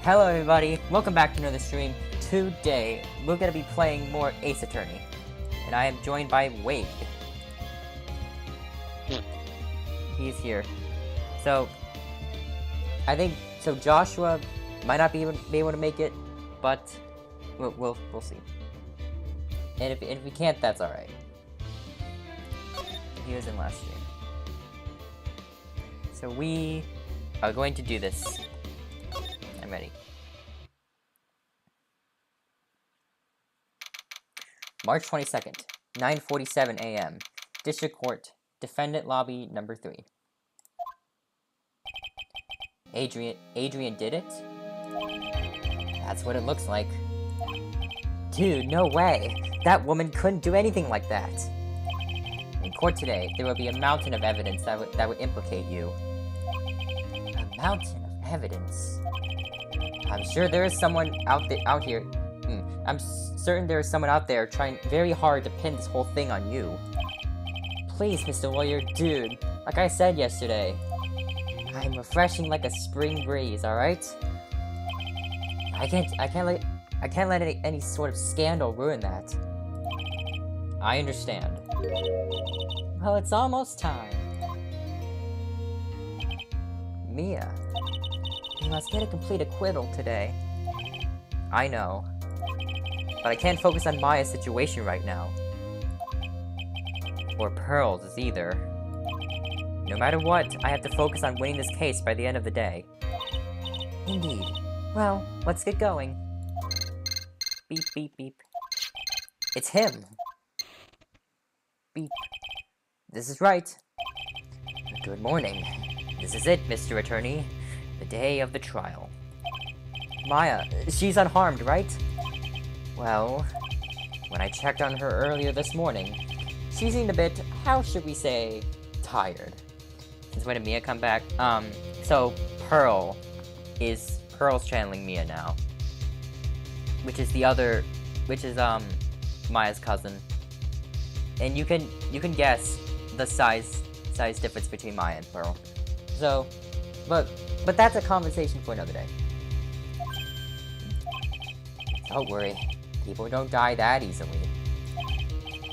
Hello everybody, welcome back to another stream. Today, we're gonna be playing more Ace Attorney. And I am joined by Wade. He's here. So, I think, Joshua might not be able to make it, but we'll see. And if we can't, that's alright. He was in last stream. So we are going to do this. I'm ready. March 22nd, 9:47 a.m. District Court, Defendant Lobby number 3. Adrian did it? That's what it looks like. Dude, no way! That woman couldn't do anything like that! In court today, there will be a mountain of evidence that would implicate you. A mountain of evidence? I'm sure there is someone out here. I'm certain there is someone out there trying very hard to pin this whole thing on you. Please, Mr. Lawyer, dude. Like I said yesterday, I'm refreshing like a spring breeze. All right? I can't let any sort of scandal ruin that. I understand. Well, it's almost time. Mia, you must get a complete acquittal today. I know. But I can't focus on Maya's situation right now. Or Pearl's either. No matter what, I have to focus on winning this case by the end of the day. Indeed. Well, let's get going. Beep, beep, beep. It's him! Beep. This is Wright. Good morning. This is it, Mr. Attorney. The day of the trial. Maya, she's unharmed, right? Well, when I checked on her earlier this morning, she seemed a bit, how should we say, tired. Since when did Mia come back? So Pearl's channeling Mia now. Which is Maya's cousin. And you can guess the size difference between Maya and Pearl. So, but that's a conversation for another day. Don't worry, people don't die that easily.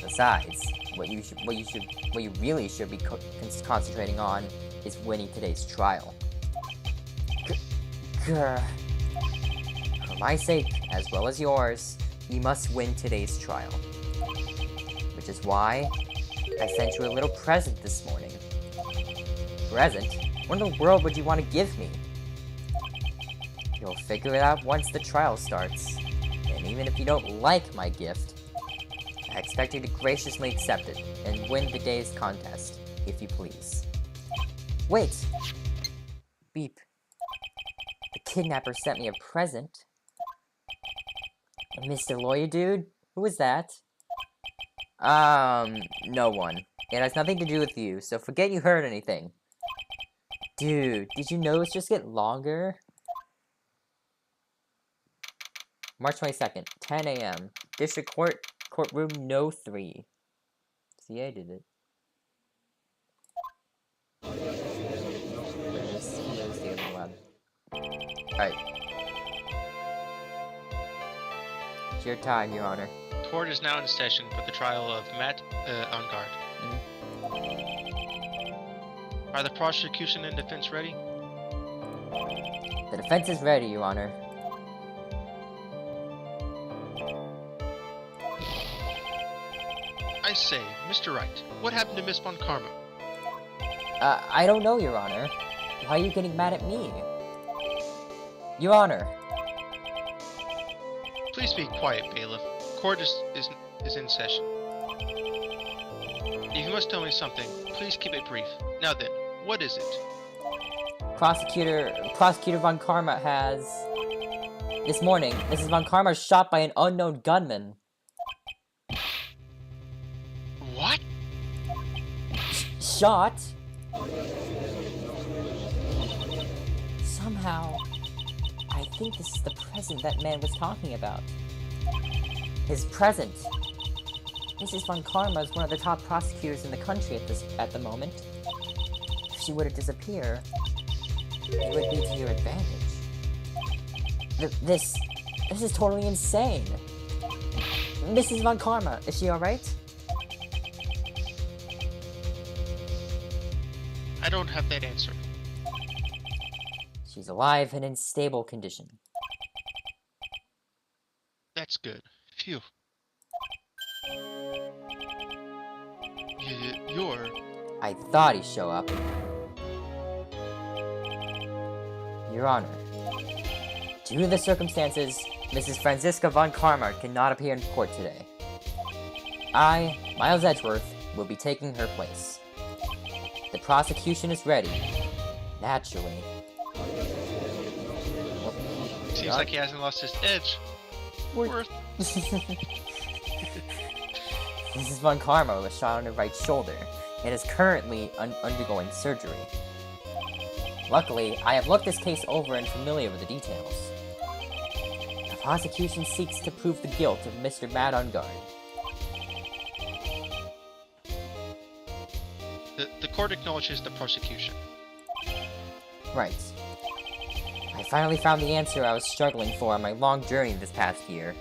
Besides, what you really should be concentrating on is winning today's trial. For my sake, as well as yours, you must win today's trial. Which is why I sent you a little present this morning. Present? What in the world would you want to give me? You'll figure it out once the trial starts. And even if you don't like my gift, I expect you to graciously accept it and win the day's contest, if you please. Wait! Beep. The kidnapper sent me a present. And Mr. Lawyer Dude? Who is that? No one. It has nothing to do with you, so forget you heard anything. Dude, did you nose just get longer? March 22nd, 10 a.m. District Court, Courtroom No. 3. See, I did it. There's the other one. Alright. It's your time, Your Honor. Court is now in session for the trial of Matt Ungard. Are the prosecution and defense ready? The defense is ready, Your Honor. I say, Mr. Wright, what happened to Miss Von Karma? I don't know, Your Honor. Why are you getting mad at me? Your Honor. Please be quiet, bailiff. Court is in session. If you must tell me something, please keep it brief. Now then, what is it? Prosecutor Von Karma has... This morning, Mrs. Von Karma was shot by an unknown gunman. What? Shot? Somehow, I think this is the present that man was talking about. His present. Mrs. Von Karma is one of the top prosecutors in the country at the moment. If she were to disappear, it would be to your advantage. This is totally insane. Mrs. Von Karma, is she alright? I don't have that answer. She's alive and in stable condition. That's good. Phew. You're... I thought he'd show up. Your Honor, due to the circumstances, Mrs. Franziska von Karma cannot appear in court today. I, Miles Edgeworth, will be taking her place. The prosecution is ready. Naturally. Seems like he hasn't lost his edge. Worth. Mrs. Von Karma was shot on her right shoulder and is currently undergoing surgery. Luckily, I have looked this case over and familiar with the details. The prosecution seeks to prove the guilt of Mr. Matt Ungard. The court acknowledges the prosecution. Right. I finally found the answer I was struggling for on my long journey this past year.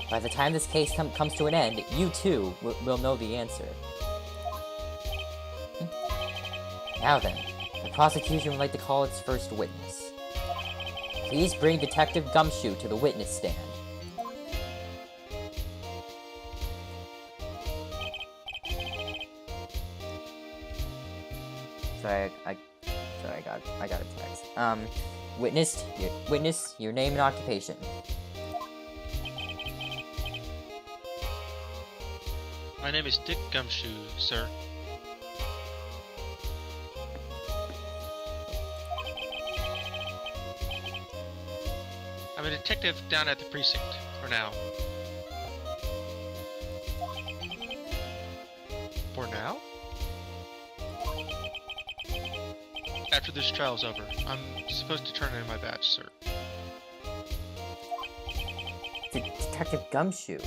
By the time this case comes to an end, you too will know the answer. Now then, the prosecution would like to call its first witness. Please bring Detective Gumshoe to the witness stand. Sorry, I got a text. Witness, your name and occupation. My name is Dick Gumshoe, sir. I'm a detective down at the precinct, for now. For now? After this trial's over, I'm supposed to turn in my badge, sir. Detective Gumshoe.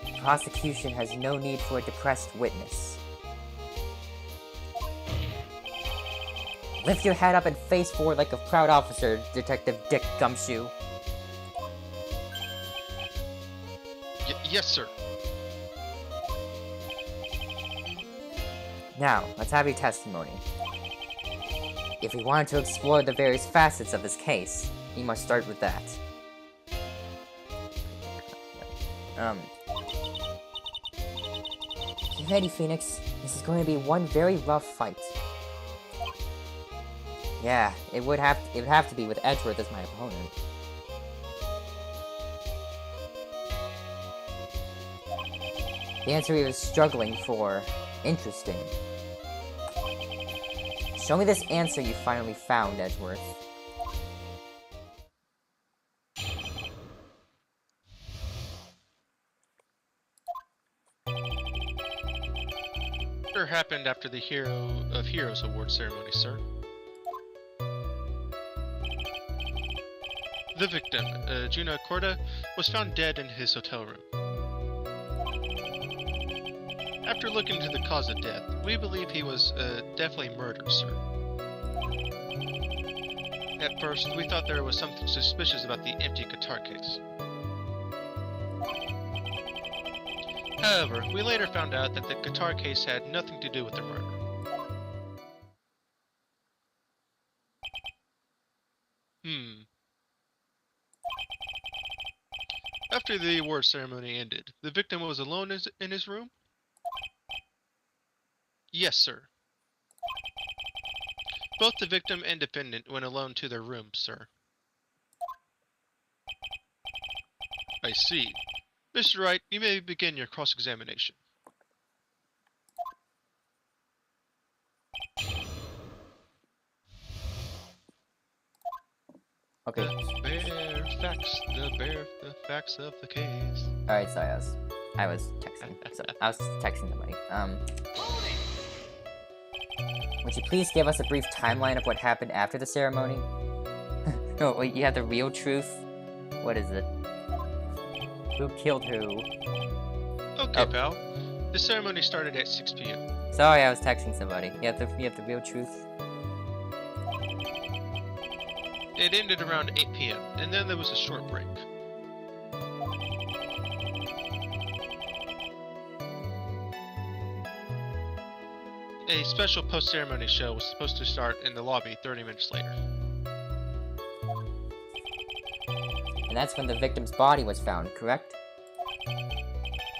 The prosecution has no need for a depressed witness. Lift your head up and face forward like a proud officer, Detective Dick Gumshoe. Yes, sir. Now, let's have your testimony. If we wanted to explore the various facets of this case, we must start with that. Get ready, Phoenix. This is going to be one very rough fight. Yeah, it would have to be with Edgeworth as my opponent. The answer he was struggling for. Interesting. Show me this answer you finally found, Edgeworth. Sure happened after the Hero of Heroes award ceremony, sir. The victim, Juno Corda, was found dead in his hotel room. After looking into the cause of death, we believe he was definitely murdered, sir. At first, we thought there was something suspicious about the empty guitar case. However, we later found out that the guitar case had nothing to do with the murder. After the award ceremony ended, the victim was alone in his room? Yes, sir. Both the victim and defendant went alone to their rooms, sir. I see. Mr. Wright, you may begin your cross-examination. Okay. The facts of the case. Alright, sorry, I was texting. I was texting somebody. Would you please give us a brief timeline of what happened after the ceremony? No, wait, you have the real truth? What is it? Who killed who? Okay, pal. The ceremony started at 6 p.m. Sorry, I was texting somebody. You have the real truth. It ended around 8 p.m., and then there was a short break. A special post-ceremony show was supposed to start in the lobby 30 minutes later. And that's when the victim's body was found, correct?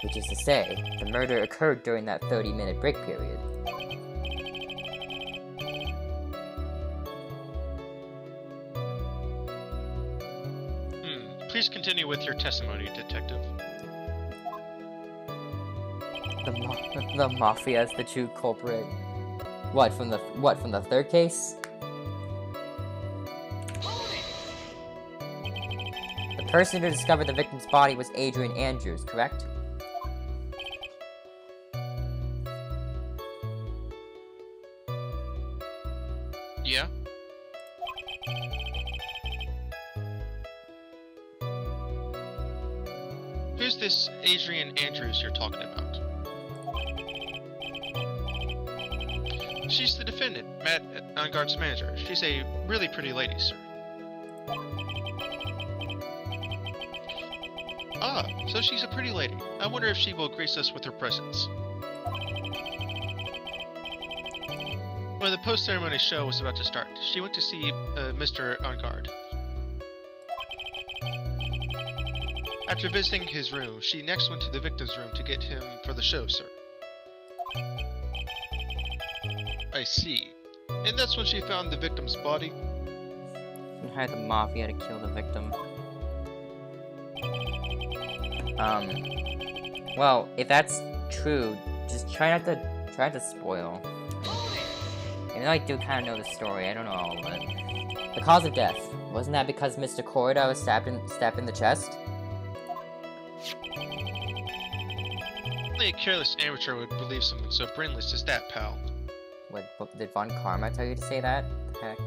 Which is to say, the murder occurred during that 30-minute break period. Please continue with your testimony, Detective. The Mafia is the true culprit. What, from the third case? The person who discovered the victim's body was Adrian Andrews, correct? Yeah? Who's this Adrian Andrews you're talking about? She's the defendant, Matt Onguard's manager. She's a really pretty lady, sir. Ah, so she's a pretty lady. I wonder if she will grace us with her presence. When the post-ceremony show was about to start, she went to see Mr. Onguard. After visiting his room, she next went to the victim's room to get him for the show, sir. I see. And that's when she found the victim's body? And hired the Mafia to kill the victim. Well, if that's true, just try not to spoil. Even though I do kind of know the story, I don't know all of it. The cause of death, wasn't that because Mr. Corda was stabbed in the chest? Only a careless amateur would believe something so brainless as that, pal. What did Von Karma tell you to say that? What the heck?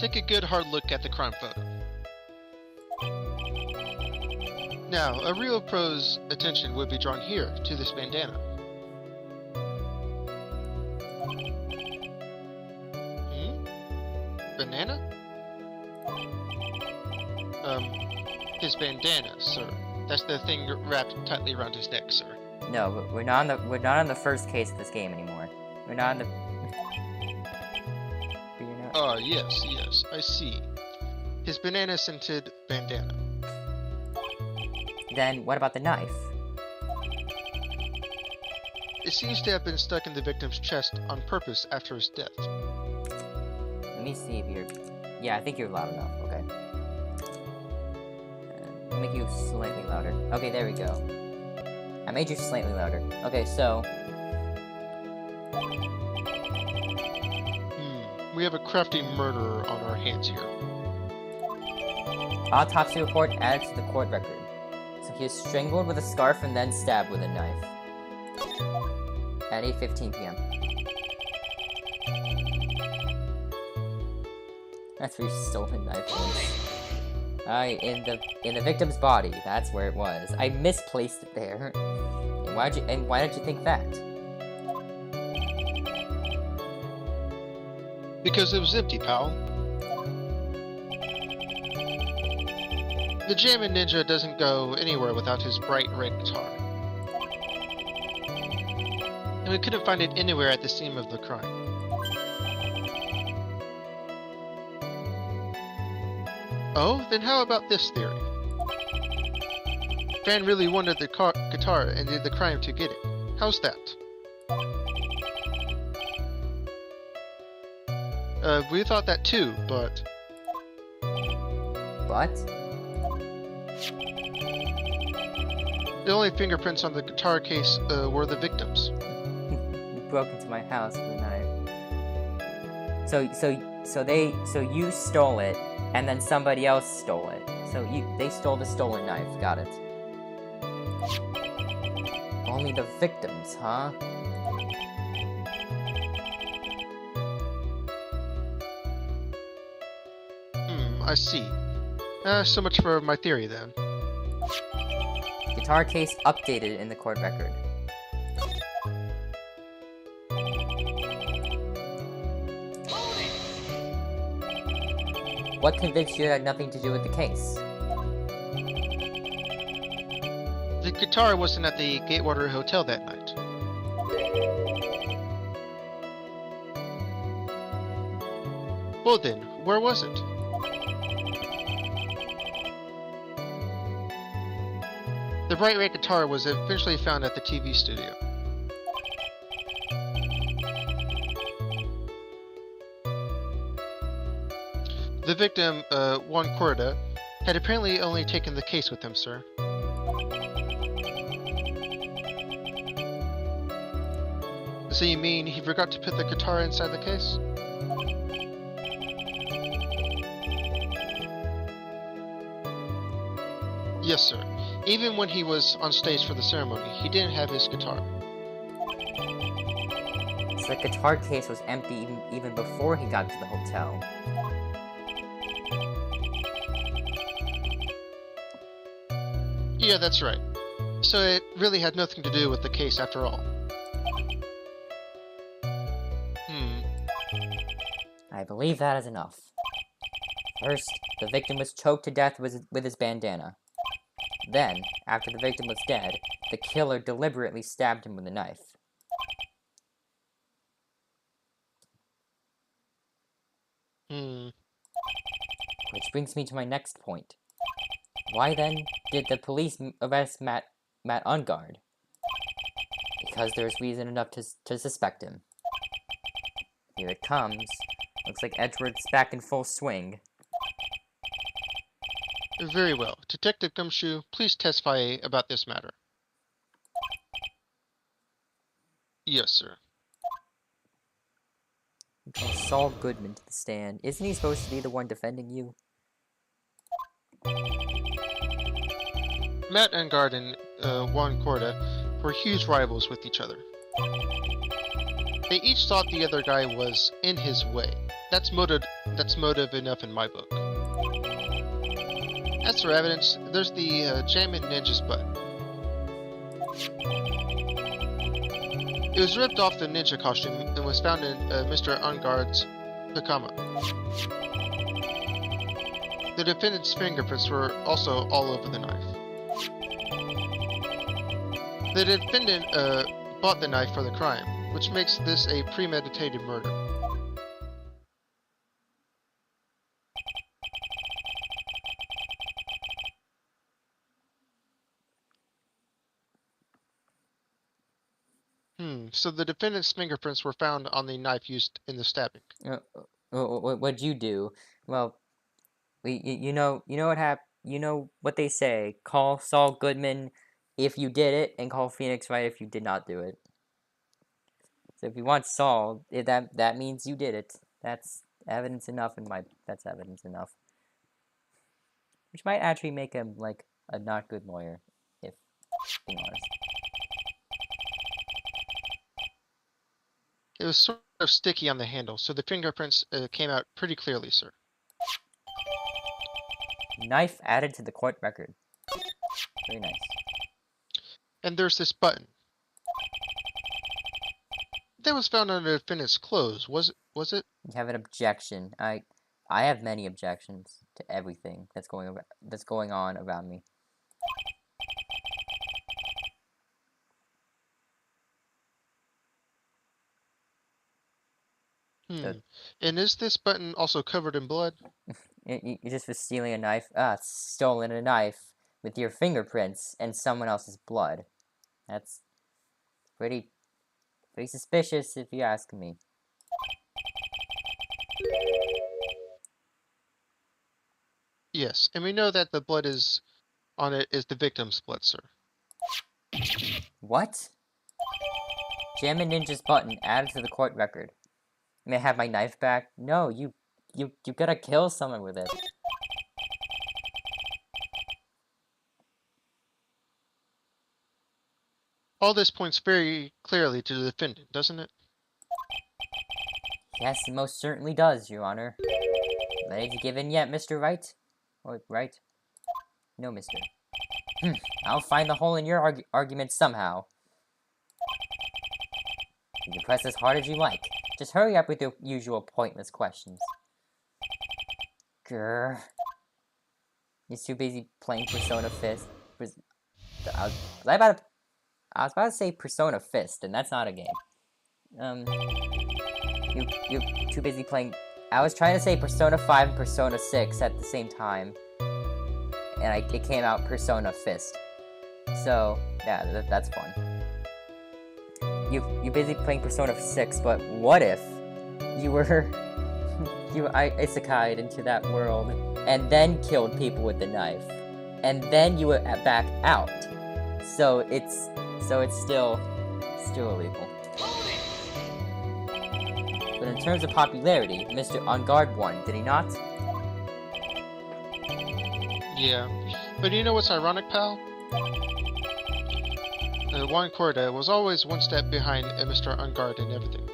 Take a good hard look at the crime photo. Now, a real pro's attention would be drawn here, to this bandana. Banana? His bandana, sir. That's the thing wrapped tightly around his neck, sir. No, we're not on the first case of this game anymore. We're not on the... Yes, I see. His banana-scented bandana. Then, what about the knife? It seems to have been stuck in the victim's chest on purpose after his death. Let me see if you're... Yeah, I think you're loud enough, okay. I'll make you slightly louder. Okay, there we go. I made you slightly louder. Okay, so... We have a crafty murderer on our hands here. Autopsy report added to the court record. So he was strangled with a scarf and then stabbed with a knife. At 8:15 p.m. That's where he stole the knife was. In the victim's body, that's where it was. I misplaced it there. And why did you think that? Because it was empty, pal. The Jammin' Ninja doesn't go anywhere without his bright red guitar. And we couldn't find it anywhere at the scene of the crime. Oh, then how about this theory? Fan really wanted the guitar and did the crime to get it. How's that? We thought that too, but... What? The only fingerprints on the guitar case were the victims. You broke into my house with a knife. So you stole it, and then somebody else stole it. They stole the stolen knife, got it. Only the victims, huh? I see. So much for my theory then. You're guitar case updated in the court record. What convinced you it had nothing to do with the case? The guitar wasn't at the Gatewater Hotel that night. Well then, where was it? The bright red guitar was eventually found at the TV studio. The victim, Juan Corda, had apparently only taken the case with him, sir. So you mean he forgot to put the guitar inside the case? Yes, sir. Even when he was on stage for the ceremony, he didn't have his guitar. So the guitar case was empty even before he got to the hotel. Yeah, that's right. So it really had nothing to do with the case after all. I believe that is enough. First, the victim was choked to death with his bandana. Then, after the victim was dead, the killer deliberately stabbed him with a knife. Which brings me to my next point. Why then did the police arrest Matt Ungard? Because there's reason enough to suspect him. Here it comes. Looks like Edward's back in full swing. Very well. Detective Gumshoe, please testify about this matter. Yes, sir. Call Saul Goodman to the stand. Isn't he supposed to be the one defending you? Matt Ungard and Juan Corda were huge rivals with each other. They each thought the other guy was in his way. That's motive enough in my book. As for evidence, there's the Jammin' Ninja's button. It was ripped off the ninja costume and was found in Mr. Ungard's hakama. The defendant's fingerprints were also all over the knife. The defendant bought the knife for the crime, which makes this a premeditated murder. So the defendant's fingerprints were found on the knife used in the stabbing. What'd you do? Well, you know what they say. Call Saul Goodman if you did it, and call Phoenix Wright if you did not do it. So if you want Saul, that means you did it. That's evidence enough that's evidence enough. Which might actually make him like a not good lawyer, if being honest. It was sort of sticky on the handle, so the fingerprints came out pretty clearly, sir. Knife added to the court record. Very nice. And there's this button. That was found on the defendant's clothes, was it? You have an objection. I have many objections to everything that's going on around me. And is this button also covered in blood? You just was stealing a knife. Stolen a knife with your fingerprints and someone else's blood. That's pretty suspicious if you ask me. Yes, and we know that the blood on it is the victim's blood, sir. What? Jammin' Ninja's button added to the court record. May I have my knife back? No, you gotta kill someone with it. All this points very clearly to the defendant, doesn't it? Yes, it most certainly does, Your Honor. Ready to give in yet, Mr. Wright? Or Wright? No, Mr. I'll find the hole in your argument somehow. You can press as hard as you like. Just hurry up with your usual pointless questions. Grr. You're too busy playing Persona Fist. I was about to say Persona Fist, and that's not a game. You're too busy playing... I was trying to say Persona 5 and Persona 6 at the same time. And it came out Persona Fist. So, yeah, that's fun. You're busy playing Persona 6, but what if you were... you isekai'd into that world, and then killed people with the knife. And then you were back out. So it's still illegal. But in terms of popularity, Mr. On Guard won, did he not? Yeah. But you know what's ironic, pal? Juan Corda was always one step behind Mr. On Guard and everything.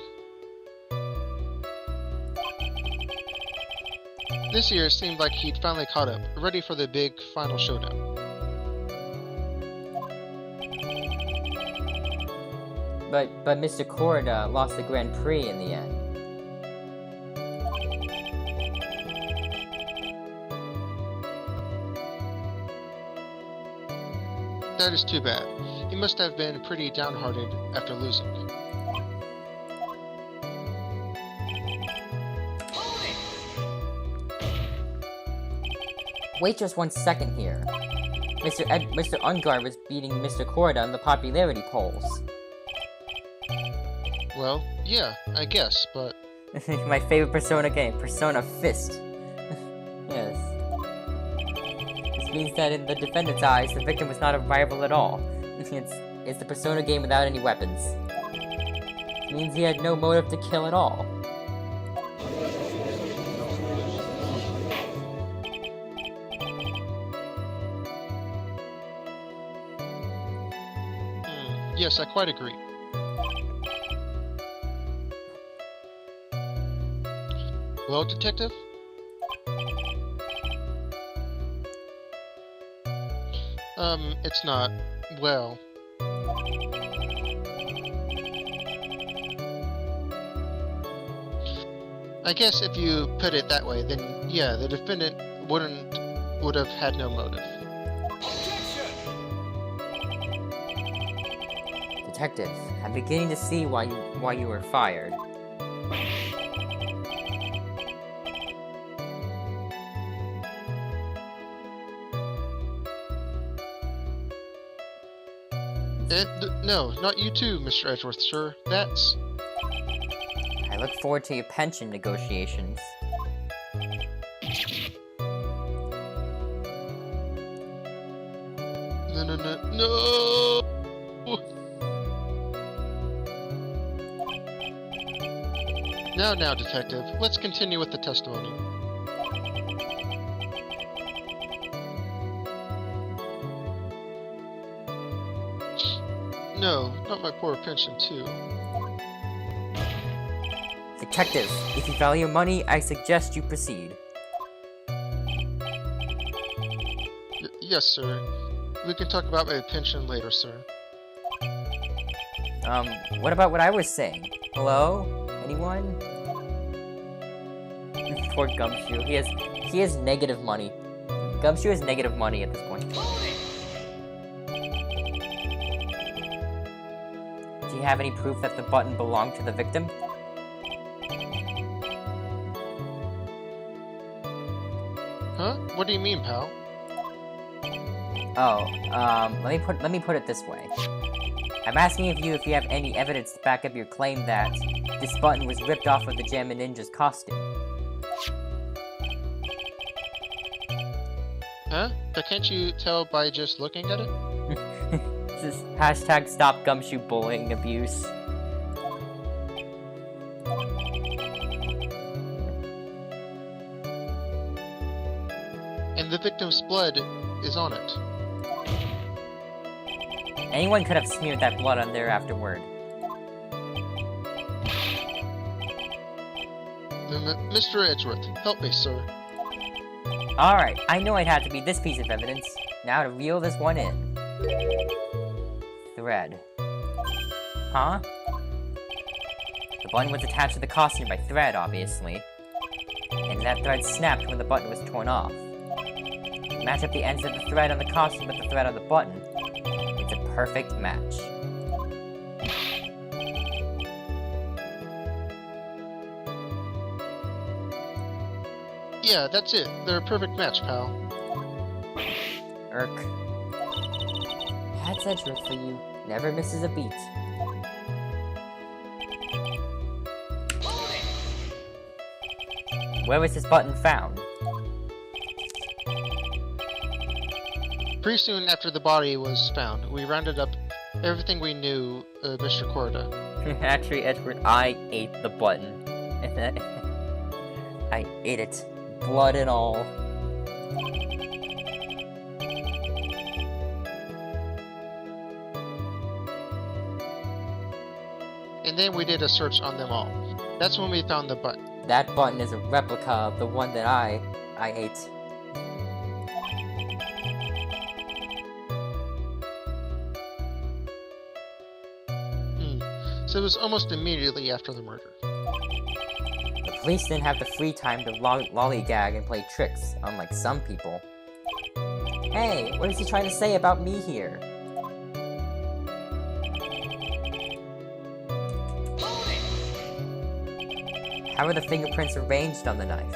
This year it seemed like he'd finally caught up, ready for the big final showdown. But Mr. Corda lost the Grand Prix in the end. That is too bad. He must have been pretty downhearted after losing. Wait just 1 second here. Mr. Ungard was beating Mr. Corda in the popularity polls. Well, yeah, I guess, but... My favorite Persona game, Persona Fist. Yes. This means that in the defendant's eyes, the victim was not a rival at all. It's the Persona game without any weapons. It means he had no motive to kill at all. Yes, I quite agree. Well, Detective? It's not, well... I guess if you put it that way, then yeah, the defendant would have had no motive. Detective, I'm beginning to see why you were fired. No, not you too, Mr. Edgeworth, sir. That's... I look forward to your pension negotiations. No! Now, Detective, let's continue with the testimony. No, not my poor pension, too. Detective, if you value money, I suggest you proceed. Yes, sir. We can talk about my pension later, sir. What about what I was saying? Hello? Anyone? Poor Gumshoe. He has negative money. Gumshoe has negative money at this point. Do you have any proof that the button belonged to the victim? Huh? What do you mean, pal? Oh, let me put it this way. I'm asking if you have any evidence to back up your claim that this button was ripped off of the Jammin' Ninja's costume. Huh? But can't you tell by just looking at it? This is hashtag stop Gumshoe bullying abuse. And the victim's blood is on it. Anyone could have smeared that blood on there afterward. Mr. Edgeworth, help me, sir. Alright, I know it had to be this piece of evidence. Now to reel this one in. Thread. Huh? The button was attached to the costume by thread, obviously. And that thread snapped when the button was torn off. Match up the ends of the thread on the costume with the thread on the button. It's a perfect match. Yeah, that's it. They're a perfect match, pal. Irk. That's a trick for you. Never misses a beat. Where was this button found? Pretty soon after the body was found, we rounded up everything we knew, Mr. Corda. Actually, Edward, I ate the button. I ate it. Blood and all. And then we did a search on them all. That's when we found the button. That button is a replica of the one that I ate. So it was almost immediately after the murder. The police didn't have the free time to lollygag and play tricks, unlike some people. Hey, what is he trying to say about me here? How are the fingerprints arranged on the knife?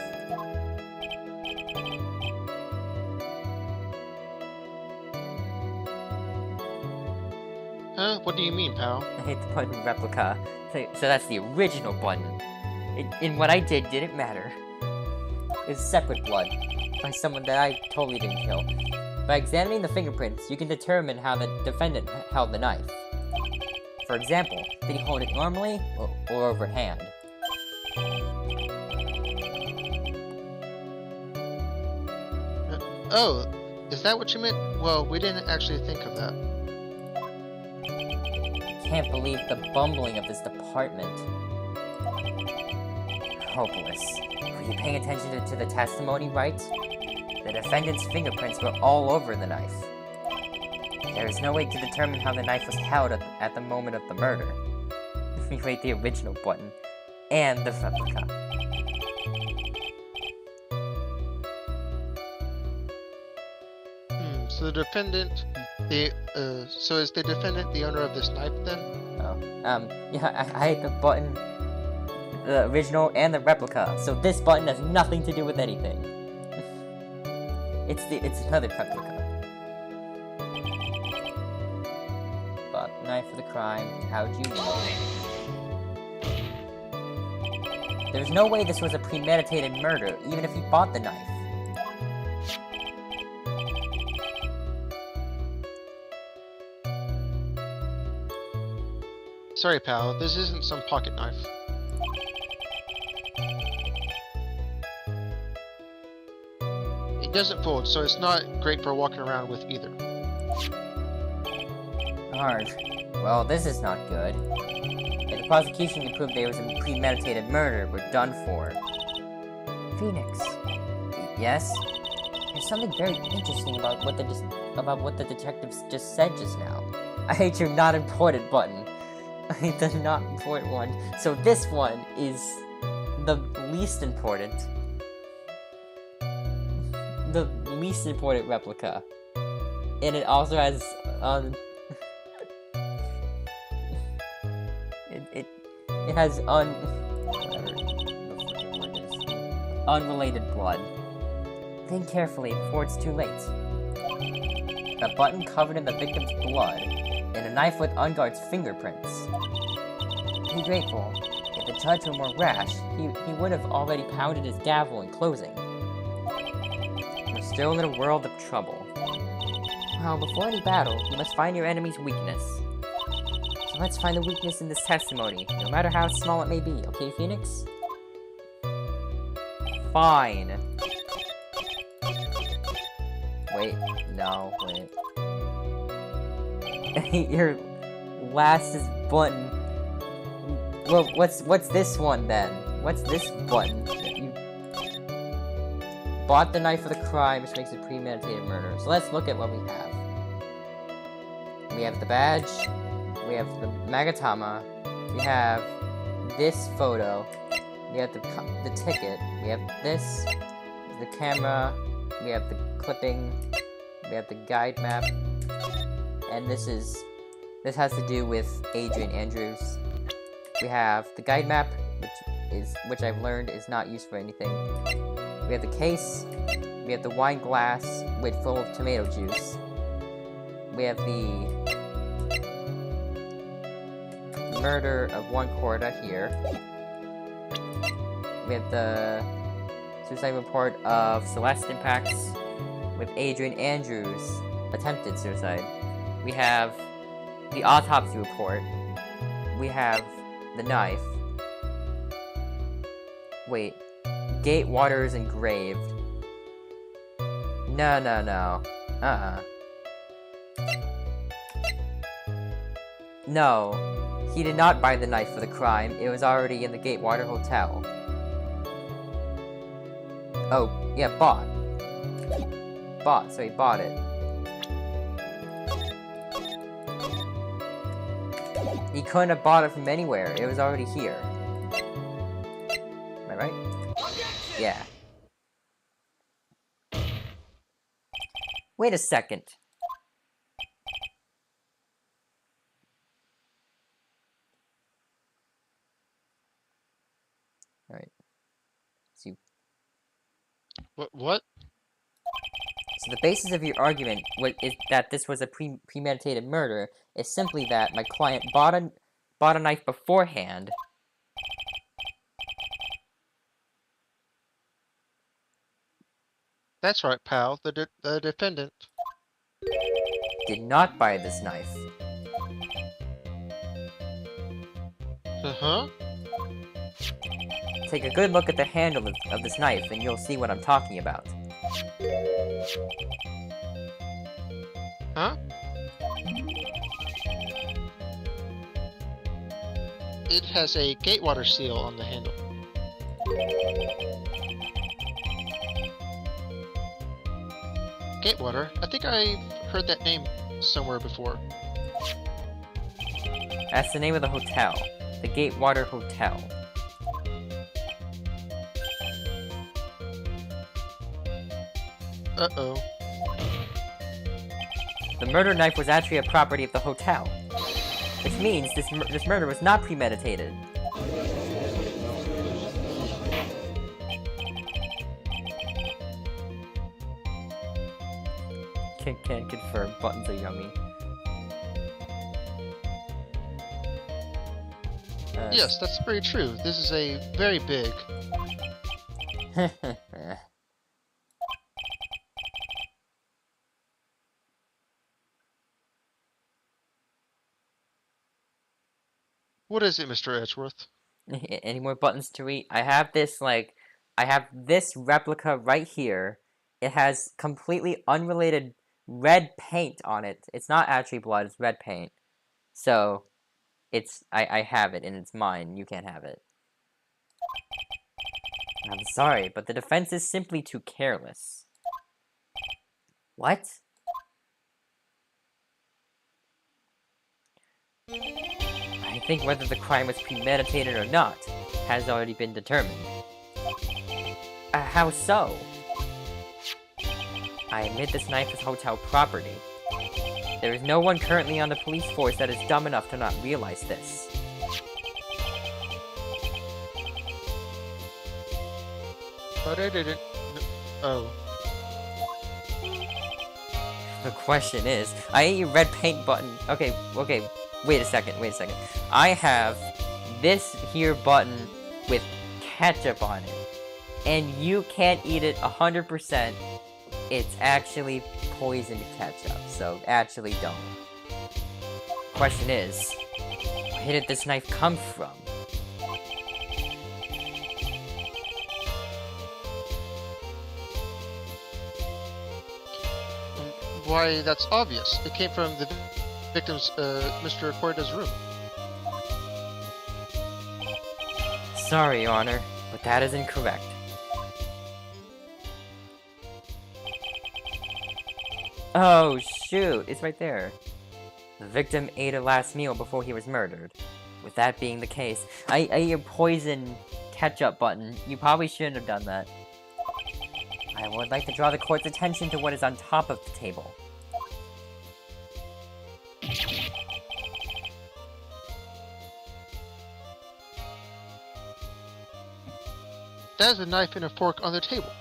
Huh? What do you mean, pal? I hate the button replica. So that's the original button. And what I didn't matter. It's separate blood by someone that I totally didn't kill. By examining the fingerprints, you can determine how the defendant held the knife. For example, did he hold it normally or overhand? Oh, is that what you meant? Well, we didn't actually think of that. Can't believe the bumbling of this department. Hopeless. Were you paying attention to the testimony, Wright? The defendant's fingerprints were all over the knife. There is no way to determine how the knife was held at the moment of the murder. We rate the original button and the replica. So the defendant, so is the defendant the owner of this knife then? Oh, yeah, I hate the button, the original and the replica, so this button has nothing to do with anything. It's another replica. Bought the knife for the crime, how'd you know? There's no way this was a premeditated murder, even if he bought the knife. Sorry, pal, this isn't some pocket knife. It doesn't fold, so it's not great for walking around with either. Arg. Well, this is not good. If the prosecution can prove there was a premeditated murder, we're done for. Phoenix. Yes? There's something very interesting about what the detectives just said just now. I hate your not important button. The not important one. So this one is the least important. The least important replica. And it also has it has unrelated blood. Think carefully before it's too late. A button covered in the victim's blood and a knife with Unguard's fingerprints. Be grateful. If the judge were more rash, he would have already pounded his gavel in closing. We're still in a world of trouble. Well, before any battle, you must find your enemy's weakness. So let's find the weakness in this testimony, no matter how small it may be, okay, Phoenix? Fine. Wait, no, wait. Your last is button. Well, what's this one then? What's this button? bought the knife for the crime, which makes it premeditated murder. So let's look at what we have. We have the badge, we have the Magatama, we have this photo, we have the ticket, we have this, the camera, we have the clipping, we have the guide map, and this has to do with Adrian Andrews. We have the guide map, which I've learned is not used for anything. We have the case, we have the wine glass full of tomato juice. We have the murder of one Corda here. We have the suicide report of Celeste Impacts with Adrian Andrews' attempted suicide. We have the autopsy report. We have the knife. Wait. Gatewater is engraved. No. No. He did not buy the knife for the crime. It was already in the Gatewater Hotel. Oh, yeah, bought. So he bought it. He couldn't have bought it from anywhere. It was already here. Am I right? Yeah. Wait a second. Alright. See. What? So the basis of your argument is that this was a premeditated murder is simply that my client bought a knife beforehand. That's right, pal. The defendant Did not buy this knife. Uh-huh. Take a good look at the handle of this knife and you'll see what I'm talking about. Huh? It has a Gatewater seal on the handle. Gatewater? I think I've heard that name somewhere before. That's the name of the hotel. The Gatewater Hotel. Uh-oh. The murder knife was actually a property of the hotel. Which means this murder was not premeditated. Can't confirm. Buttons are yummy. Yes, that's very true. This is a very big. What is it, Mr. Edgeworth? Any more buttons to eat? I have this replica right here. It has completely unrelated red paint on it. It's not actually blood, it's red paint. So, I have it and it's mine. You can't have it. I'm sorry, but the defense is simply too careless. What? I think whether the crime was premeditated or not has already been determined. How so? I admit this knife is hotel property. There is no one currently on the police force that is dumb enough to not realize this. But I didn't. Oh. The question is, I ate your red paint button. Okay, wait a second. I have this here button with ketchup on it. And you can't eat it 100%. It's actually poisoned ketchup, so actually don't. Question is, where did this knife come from? Why, that's obvious. It came from the victim's, Mr. Corda's room. Sorry, Your Honor, but that is incorrect. Oh, shoot, it's right there. The victim ate a last meal before he was murdered. With that being the case, I ate your poison ketchup button. You probably shouldn't have done that. I would like to draw the court's attention to what is on top of the table. That is a knife and a fork on the table.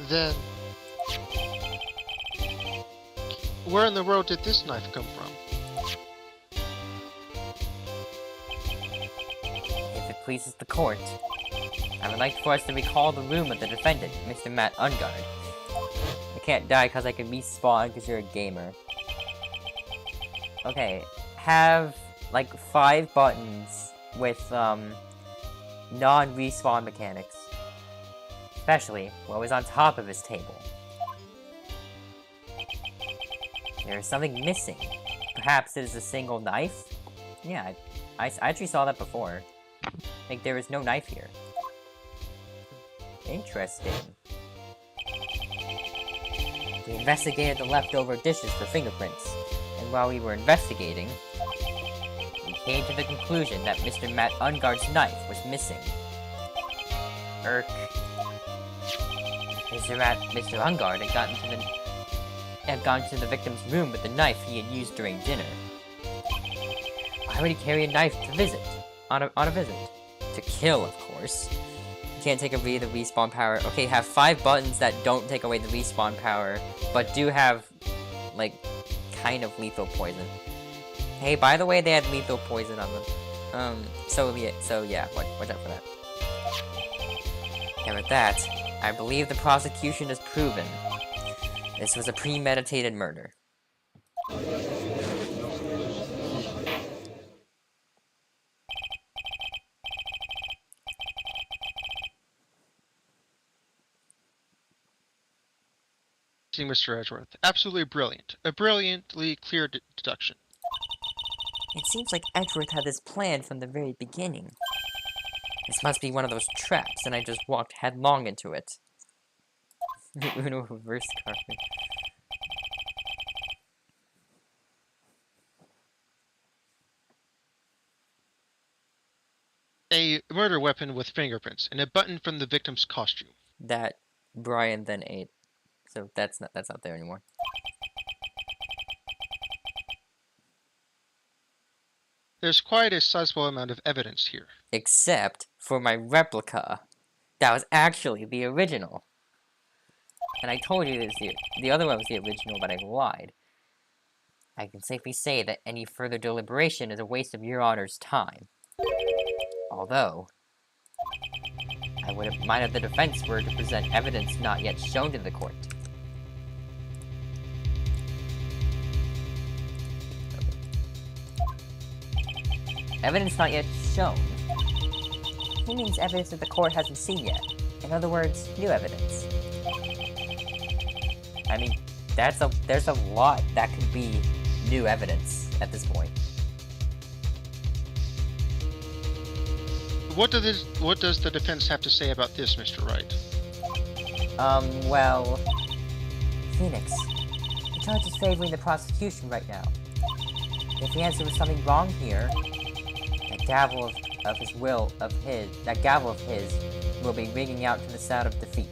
Then, where in the world did this knife come from? If it pleases the court, I would like for us to recall the room of the defendant, Mr. Matt Ungard. I can't die because I can respawn because you're a gamer. Okay, have like 5 buttons with non-respawn mechanics. Especially what was on top of his table. There is something missing. Perhaps it is a single knife? Yeah, I actually saw that before. Like, there is no knife here. Interesting. We investigated the leftover dishes for fingerprints, and while we were investigating, we came to the conclusion that Mr. Matt Ungard's knife was missing. Irk. Mr. Ungard had gone to the victim's room with the knife he had used during dinner. Why would he carry a knife to visit? On a visit? To kill, of course. You can't take away the respawn power. Okay, have 5 buttons that don't take away the respawn power, but do have, like, kind of lethal poison. Hey, by the way, they had lethal poison on them. So yeah, watch out for that. And with that, I believe the prosecution has proven this was a premeditated murder. Mr. Edgeworth. Absolutely brilliant. A brilliantly clear deduction. It seems like Edgeworth had this plan from the very beginning. This must be one of those traps, and I just walked headlong into it. Uno reverse card. A murder weapon with fingerprints, and a button from the victim's costume. That Brian then ate. So that's not there anymore. There's quite a sizable amount of evidence here. Except for my replica. That was actually the original. And I told you this, the other one was the original, but I lied. I can safely say that any further deliberation is a waste of your Honor's time. Although, I would have minded the defense were to present evidence not yet shown to the court. Evidence not yet shown? He means evidence that the court hasn't seen yet. In other words, new evidence. I mean, there's a lot that could be new evidence at this point. What does the defense have to say about this, Mr. Wright? Well, Phoenix, the judge is favoring the prosecution right now. If the answer was something wrong here, that gavel of his will be ringing out to the sound of defeat.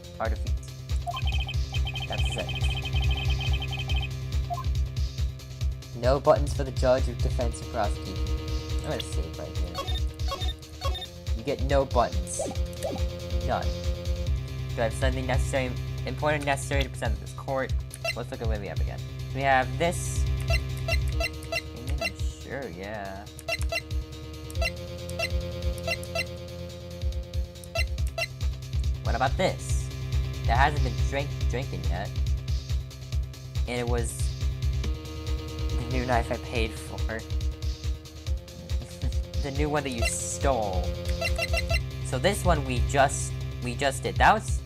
That's it. No buttons for the judge or defense or prosecution. I'm gonna save right here. You get no buttons. None. Do I have something necessary, important necessary to present to this court? Let's look at what we have again. We have this. Sure, yeah. What about this? That hasn't been drinking yet. And it was the new knife I paid for. The new one that you stole. So this one we just did. That's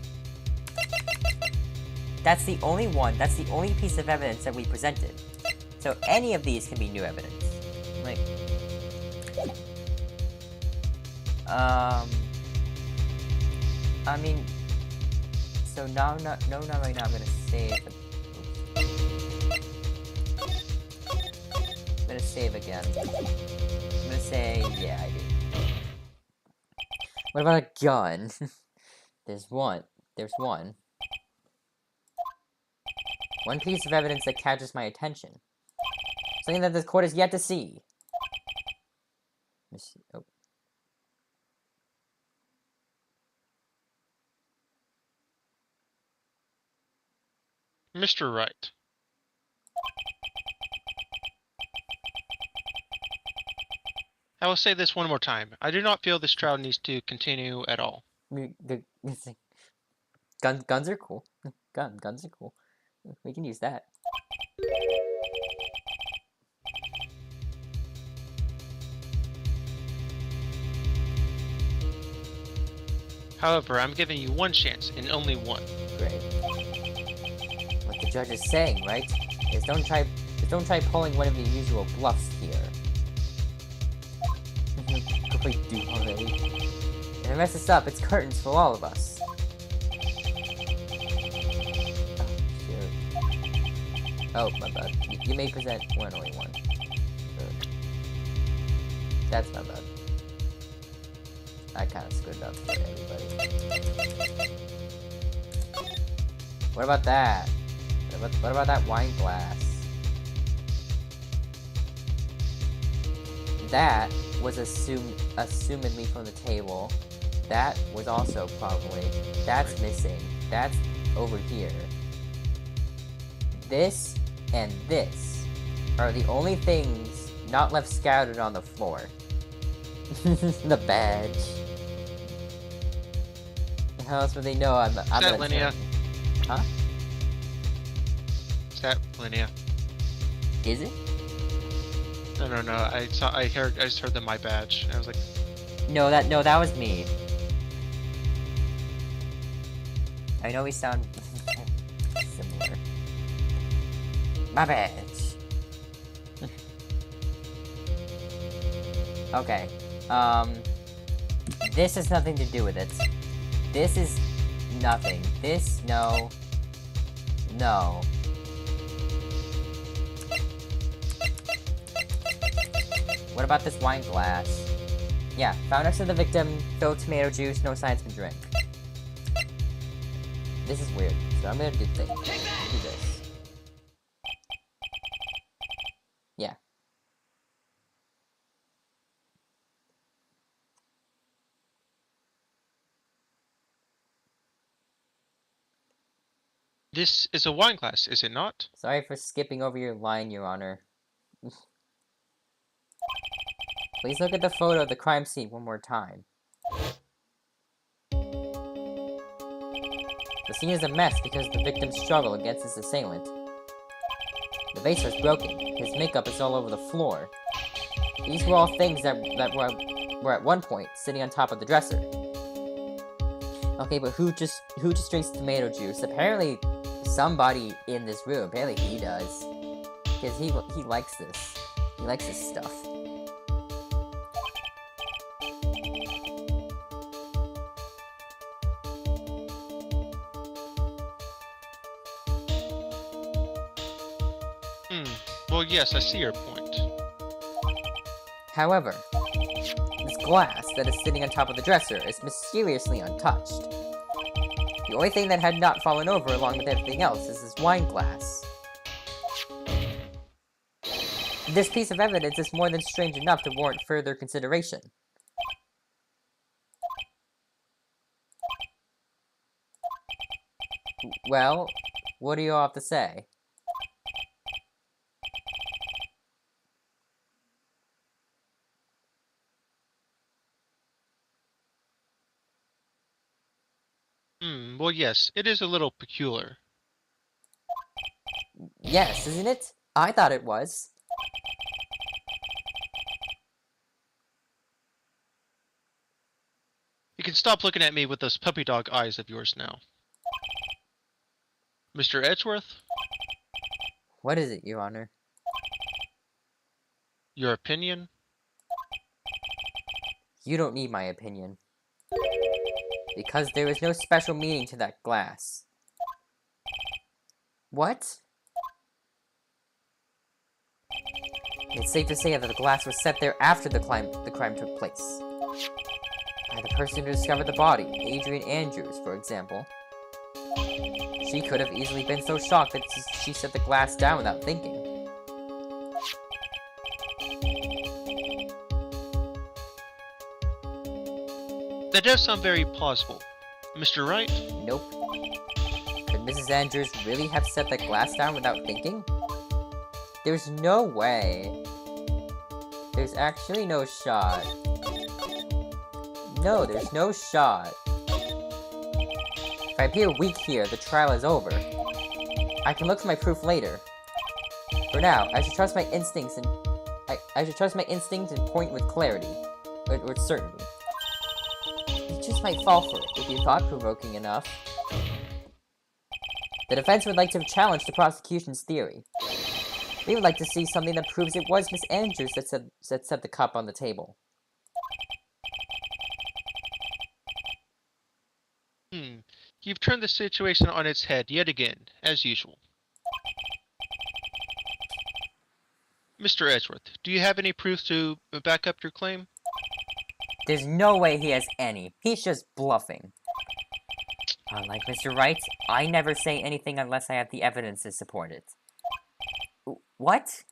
the only one. That's the only piece of evidence that we presented. So any of these can be new evidence. Like, I mean, So now, not right now. I'm gonna save. I'm gonna save again. I'm gonna say, yeah, I do. What about a gun? There's one. One piece of evidence that catches my attention. Something that this court has yet to see. Oh. Mr. Wright. I will say this one more time. I do not feel this trial needs to continue at all. Guns are cool. Guns are cool. We can use that. However, I'm giving you one chance, and only one. Great. What the judge is saying, right? Is don't try pulling one of your usual bluffs here. Great, do already. If I mess this up, it's curtains for all of us. Oh, my bad. You may present one, only one. That's my bad. I kind of screwed up for everybody. What about that? What about that wine glass? That was assumedly from the table. That was also probably. That's missing. That's over here. This and this are the only things not left scattered on the floor. The badge. How else would they know I'm that Linnea? Huh? Is that Linnea? Is it? No. I just heard that my badge. And I was like, No, that was me. I know we sound similar. My badge. Okay. This has nothing to do with it. This is nothing. This, no. No. What about this wine glass? Yeah, found next to the victim, filled with tomato juice, no signs of a drink. This is weird, so I'm gonna do this. Do this. Yeah. this is a wine glass, is it not? Sorry for skipping over your line, Your Honor. Please look at the photo of the crime scene one more time. The scene is a mess because of the victim's struggle against his assailant. The vase is broken. His makeup is all over the floor. These were all things that were at one point sitting on top of the dresser. Okay, but who just drinks tomato juice? Apparently, somebody in this room. Apparently, he does, because he likes this. He likes this stuff. Well, yes, I see your point. However, this glass that is sitting on top of the dresser is mysteriously untouched. The only thing that had not fallen over along with everything else is this wine glass. This piece of evidence is more than strange enough to warrant further consideration. Well, what do you all have to say? Well, yes, it is a little peculiar. Yes, isn't it? I thought it was. You can stop looking at me with those puppy dog eyes of yours now. Mr. Edgeworth? What is it, Your Honor? Your opinion? You don't need my opinion. Because there is no special meaning to that glass. What? It's safe to say that the glass was set there after the crime took place. By the person who discovered the body, Adrian Andrews, for example. She could have easily been so shocked that she set the glass down without thinking. That does sound very plausible. Mr. Wright? Nope. Could Mrs. Andrews really have set the glass down without thinking? There's no way. There's actually no shot. No, there's no shot. If I appear weak here, the trial is over. I can look for my proof later. For now, I should trust my instincts and point with clarity, or certainty. You just might fall for it if you thought-provoking enough. The defense would like to challenge the prosecution's theory. We would like to see something that proves it was Miss Andrews that set the cup on the table. You've turned the situation on its head yet again, as usual. Mr. Edgeworth, do you have any proof to back up your claim? There's no way he has any. He's just bluffing. Unlike Mr. Wright, I never say anything unless I have the evidence to support it. What?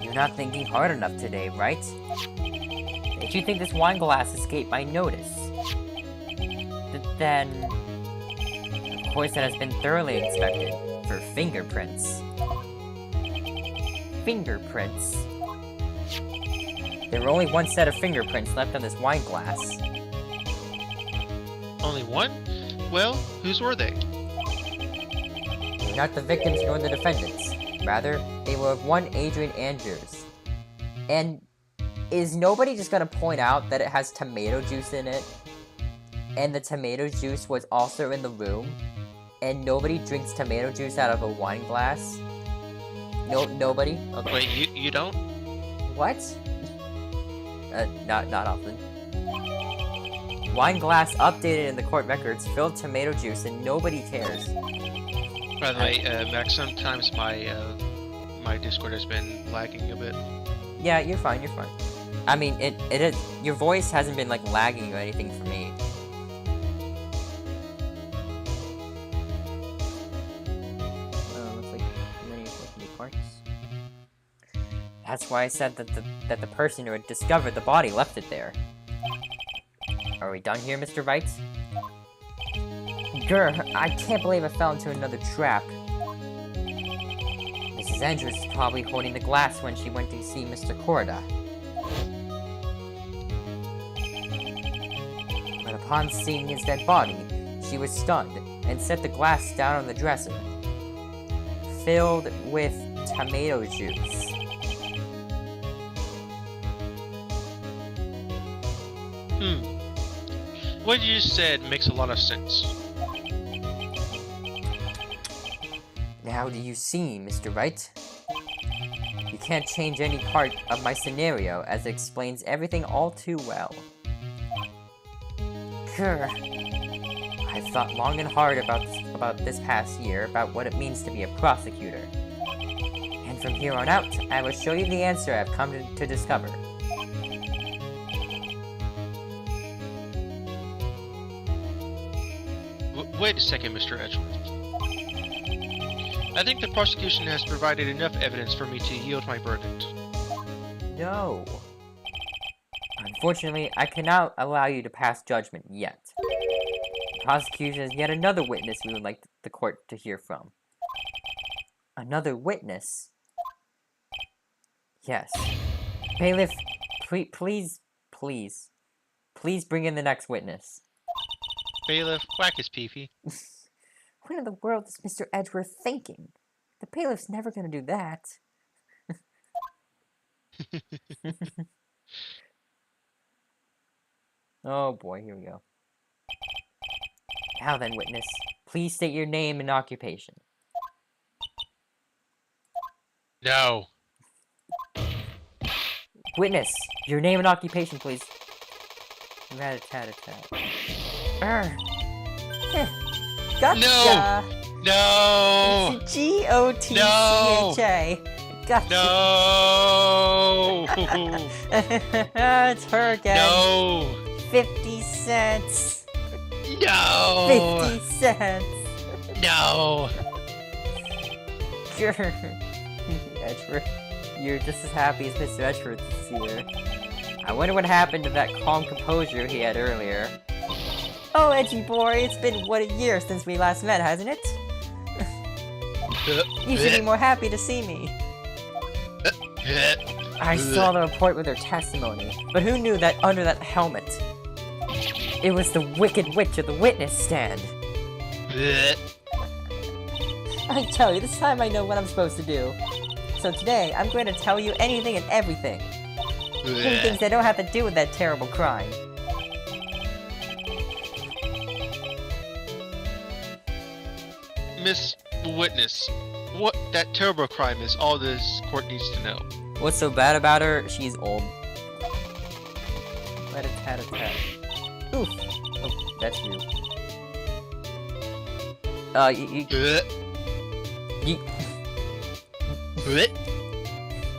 You're not thinking hard enough today, right? If you think this wine glass escaped my notice, then... Of course it has been thoroughly inspected for fingerprints. Fingerprints? There were only one set of fingerprints left on this wine glass. Only one? Well, whose were they? They were not the victims nor the defendants. Rather, they were of one Adrian Andrews. And is nobody just gonna point out that it has tomato juice in it? And the tomato juice was also in the room? And nobody drinks tomato juice out of a wine glass? No, nobody? Okay. Wait, you don't? What? Not often. Wine glass updated in the court records filled tomato juice and nobody cares. By the way, Max, sometimes my Discord has been lagging a bit. Yeah, you're fine, you're fine. I mean, your voice hasn't been, like, lagging or anything for me. Looks like many parts. That's why I said that the person who had discovered the body left it there. Are we done here, Mr. Wright? Grr, I can't believe I fell into another trap. Mrs. Andrews is probably holding the glass when she went to see Mr. Corda. But upon seeing his dead body, she was stunned and set the glass down on the dresser, filled with tomato juice. What you just said makes a lot of sense. Now do you see, Mr. Wright? You can't change any part of my scenario, as it explains everything all too well. Grr. I've thought long and hard about this past year, about what it means to be a prosecutor. And from here on out, I will show you the answer I've come to discover. Wait a second, Mr. Edgeworth. I think the prosecution has provided enough evidence for me to yield my verdict. No. Unfortunately, I cannot allow you to pass judgment yet. The prosecution has yet another witness we would like the court to hear from. Another witness? Yes. Bailiff, please bring in the next witness. Bailiff, whack his peepee. What in the world is Mr. Edgeworth thinking? The bailiff's never gonna do that. Oh boy, here we go. Now then, witness, please state your name and occupation. No. Witness, your name and occupation, please. Rat-a-tat-a-tat. Gotcha! No! It's G-O-T-C-H-A. Gotcha! No! It's her again. No! 50 cents. No! 50 cents. No! Edgeworth, you're just as happy as Mr. Edgeworth this year. I wonder what happened to that calm composure he had earlier. Oh, Edgy boy, it's been, what, a year since we last met, hasn't it? You should be more happy to see me. I saw the report with her testimony, but who knew that under that helmet? It was the Wicked Witch of the witness stand. I tell you, this time I know what I'm supposed to do. So today, I'm going to tell you anything and everything. Even things that don't have to do with that terrible crime. Miss Witness, what that terrible crime is all this court needs to know. What's so bad about her? She's old. Rat-a-tat-a-tat. Oof. Oh, that's you.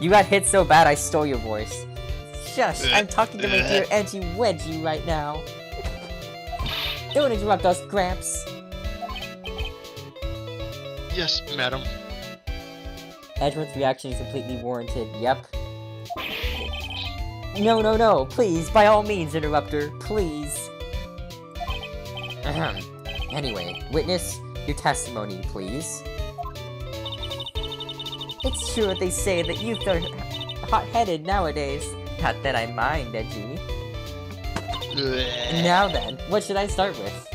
You got hit so bad I stole your voice. Shush, I'm talking to my dear Edgy Wedgie right now. Don't interrupt us, Gramps. Yes, madam. Edgeworth's reaction is completely warranted, yep. No, please, by all means, interrupt her, please. Anyway, witness your testimony, please. It's true what they say that youth are hot-headed nowadays. Not that I mind, Edgy. Now then, what should I start with?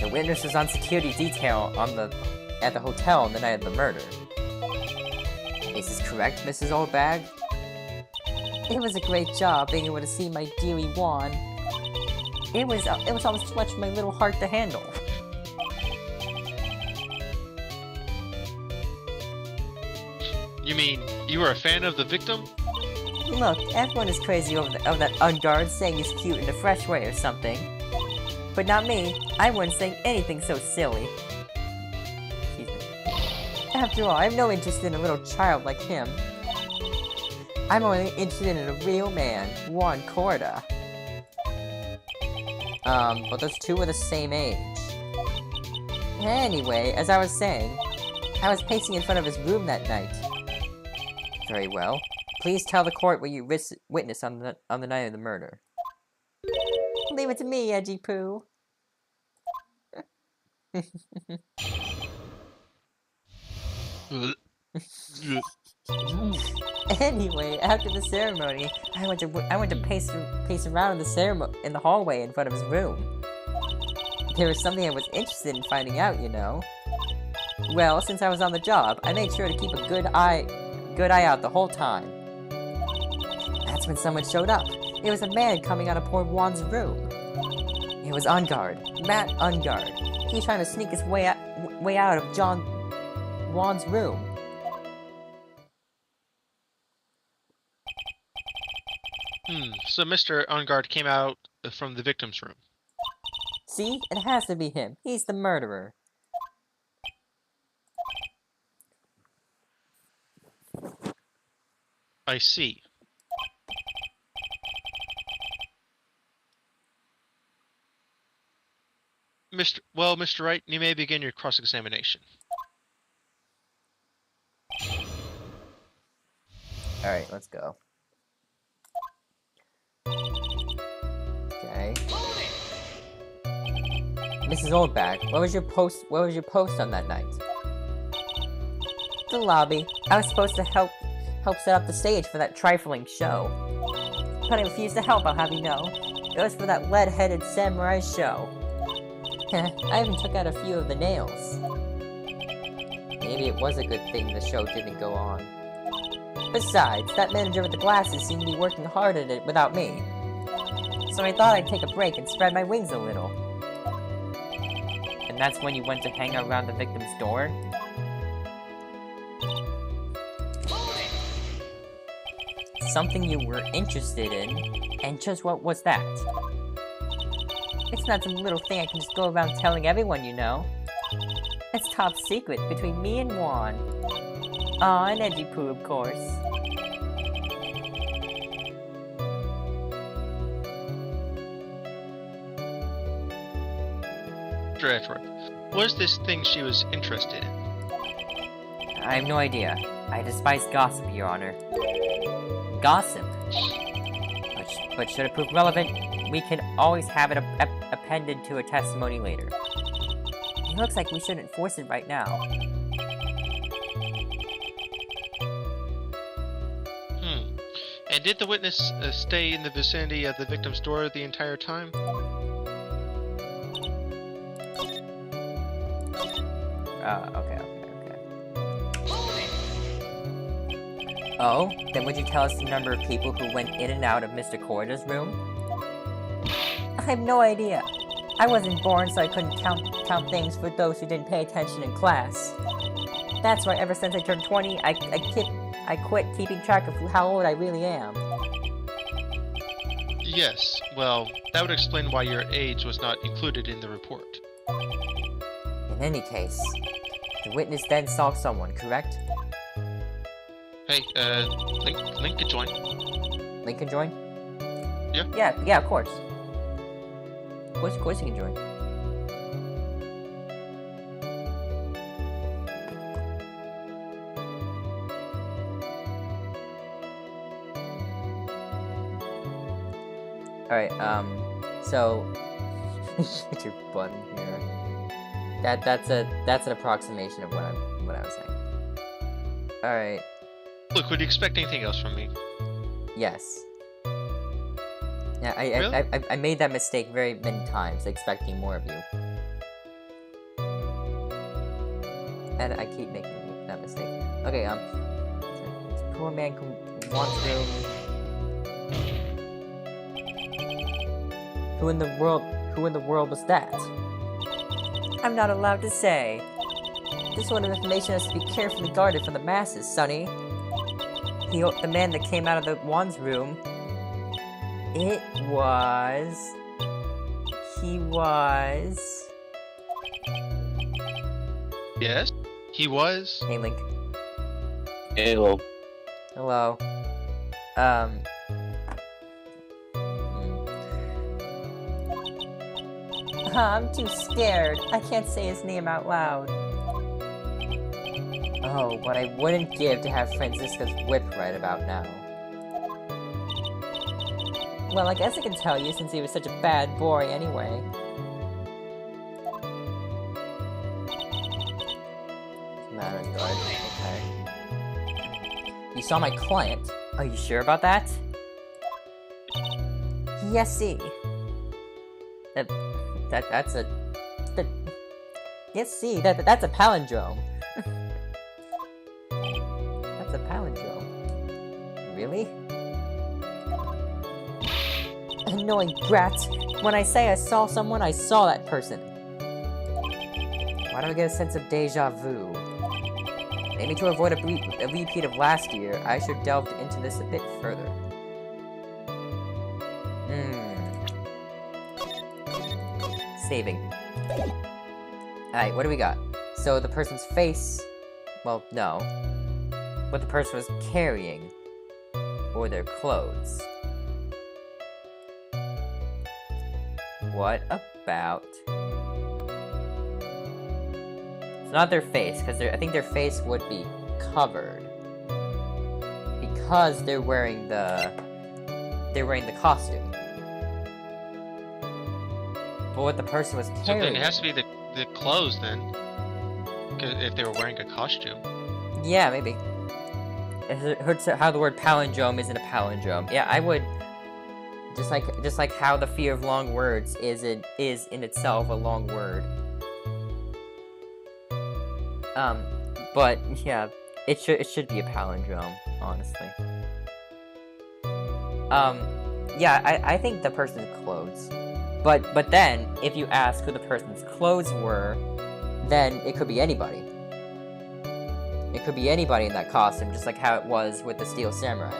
The witness was on security detail at the hotel on the night of the murder. Is this correct, Mrs. Oldbag? It was a great job being able to see my dearie Juan. It was almost too much for my little heart to handle. You mean, you were a fan of the victim? Look, everyone is crazy over that unguard saying he's cute in a fresh way or something. But not me. I wouldn't say anything so silly. Excuse me. After all, I have no interest in a little child like him. I'm only interested in a real man, Juan Corda. But those two were the same age. Anyway, as I was saying, I was pacing in front of his room that night. Very well. Please tell the court what you witnessed on the night of the murder. Leave it to me, Edgy Poo. Anyway, after the ceremony, I went to pace around in the hallway in front of his room. There was something I was interested in finding out, you know. Well, since I was on the job, I made sure to keep a good eye out the whole time. That's when someone showed up. It was a man coming out of poor Juan's room. It was Ungard, Matt Ungard. He was trying to sneak his way out of Juan's room. So Mr. Ungard came out from the victim's room. See? It has to be him. He's the murderer. I see. Mr. Wright, you may begin your cross-examination. Alright, let's go. Okay. Mrs. Oldbag, what was your post on that night? The lobby. I was supposed to help set up the stage for that trifling show. But I refused to help, I'll have you know. It was for that lead-headed samurai show. I even took out a few of the nails. Maybe it was a good thing the show didn't go on. Besides, that manager with the glasses seemed to be working hard at it without me. So I thought I'd take a break and spread my wings a little. And that's when you went to hang out around the victim's door? something you were interested in, and just what was that? It's not some little thing I can just go around telling everyone you know. It's top secret between me and Juan. Aw, and Edgy Poo, of course. Mr. Edward, what is this thing she was interested in? I have no idea. I despise gossip, Your Honor. Gossip? But should it prove relevant, we can always have it appended to a testimony later. It looks like we shouldn't force it right now. And did the witness stay in the vicinity of the victim's door the entire time? Okay. Oh, then would you tell us the number of people who went in and out of Mr. Corrida's room? I have no idea. I wasn't born, so I couldn't count things for those who didn't pay attention in class. That's why ever since I turned 20, I quit keeping track of how old I really am. Yes, well, that would explain why your age was not included in the report. In any case, the witness then saw someone, correct? Hey, Link could join. Link can join? Yeah. Yeah, of course. Of course he can join. Alright, so get your button here. That's an approximation of what I was saying. Alright. Look, would you expect anything else from me? Yes. Yeah, Really? I made that mistake very many times, expecting more of you. And I keep making that mistake. Okay, this poor man wants room. Who in the world was that? I'm not allowed to say. This sort of information has to be carefully guarded from the masses, Sonny. The man that came out of the Wan's room. He was... Yes, he was. Hey, Link. Hello. Hello. I'm too scared. I can't say his name out loud. Oh, what I wouldn't give to have Francisca's whip right about now. Well, I guess I can tell you since he was such a bad boy anyway. Okay. You saw my client. Are you sure about that? Yes, see. That's a palindrome. That's a palindrome. Really? Annoying brat. When I say I saw someone, I saw that person. Why do I get a sense of deja vu? Maybe to avoid a repeat of last year, I should delve into this a bit further. Saving. Alright, what do we got? So the person's face... Well, no. What the person was carrying. Or their clothes. What about... It's not their face, because I think their face would be covered. Because they're wearing the costume. But what the person was carrying... So then it has to be the clothes then. If they were wearing a costume. Yeah, maybe. It hurts how the word palindrome isn't a palindrome. Yeah, I would... Just like how the fear of long words is in itself a long word. But yeah, it should be a palindrome, honestly. Yeah, I think the person's clothes. But then, if you ask who the person's clothes were, then it could be anybody. It could be anybody in that costume, just like how it was with the Steel Samurai.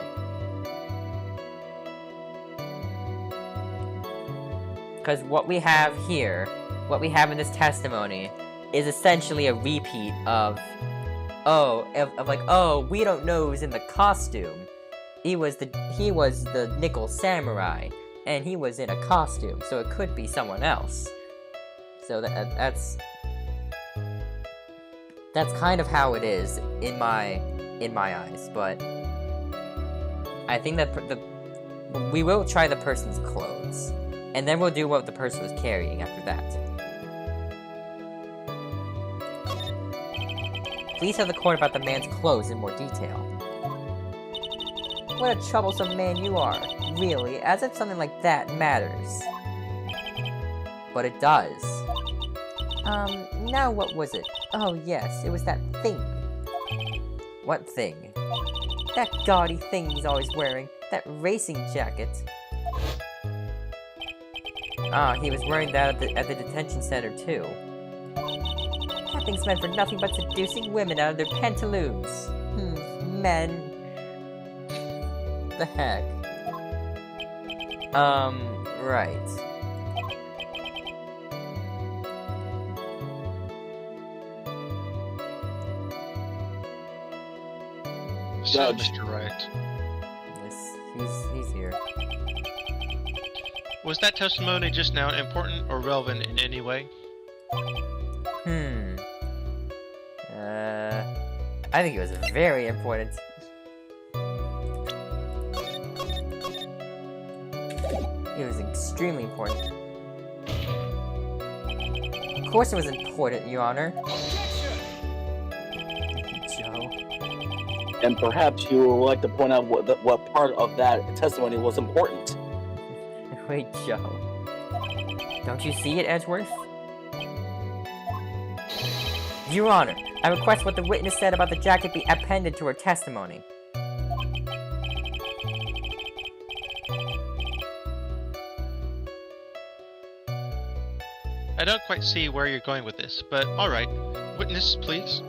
Because what we have here, what we have in this testimony, is essentially a repeat of, like, oh, we don't know who's in the costume. He was the Nickel Samurai, and he was in a costume, so it could be someone else. So that's kind of how it is in my eyes, but I think that we will try the person's clothes, and then we'll do what the person was carrying after that. Please tell the court about the man's clothes in more detail. What a troublesome man you are, really, as if something like that matters. But it does. Now what was it? Oh yes, it was that thing. What thing? That gaudy thing he's always wearing. That racing jacket. Ah, he was wearing that at the detention center too. That thing's meant for nothing but seducing women out of their pantaloons. Men. The heck? Right. So, Judge. Mr. Wright, Yes, he's here. was that testimony just now important or relevant in any way? I think it was very important. It was extremely important. Of course it was important, Your Honor. Joe. And perhaps you would like to point out what part of that testimony was important. Wait, Joe. Don't you see it, Edgeworth? Your Honor, I request what the witness said about the jacket be appended to her testimony. I don't quite see where you're going with this, but alright. Witness, please.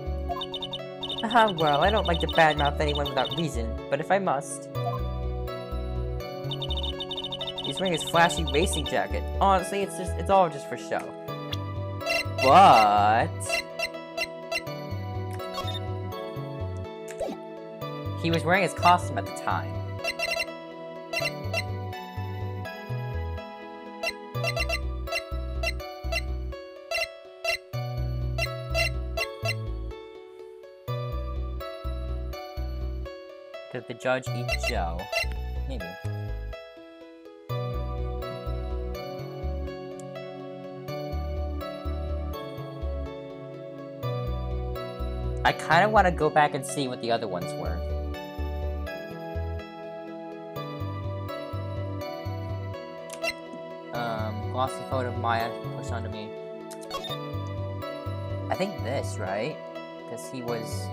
Well, I don't like to badmouth anyone without reason, but if I must... He's wearing his flashy racing jacket. Honestly, it's all just for show. But... he was wearing his costume at the time. Did the judge eat Joe? Maybe. I kind of want to go back and see what the other ones were. Glossy photo of Maya pushed onto me. I think this, right? Because he was...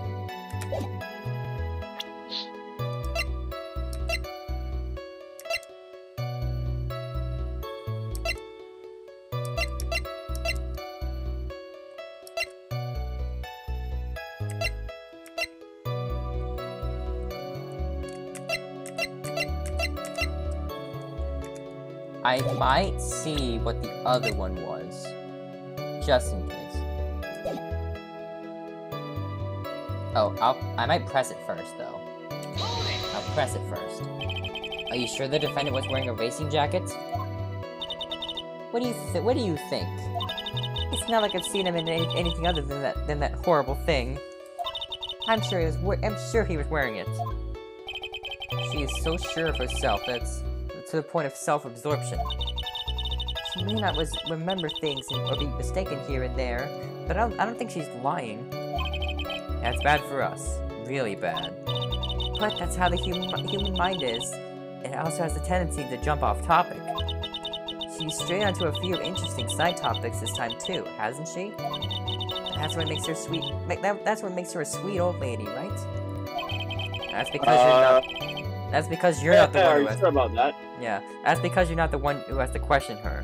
I might see what the other one was, just in case. Oh, I might press it first, though. I'll press it first. Are you sure the defendant was wearing a racing jacket? What do you think? It's not like I've seen him in anything other than that horrible thing. I'm sure he was wearing it. She is so sure of herself that's to the point of self-absorption. She may not remember things or be mistaken here and there, but I don't think she's lying. That's bad for us. Really bad. But that's how the human mind is. It also has the tendency to jump off topic. She's strayed onto a few interesting side topics this time too, hasn't she? That's what makes her sweet. That's what makes her a sweet old lady, right? That's because you're not. That's because you're not the one who has... sure about that? Yeah, that's because you're not the one who has to question her.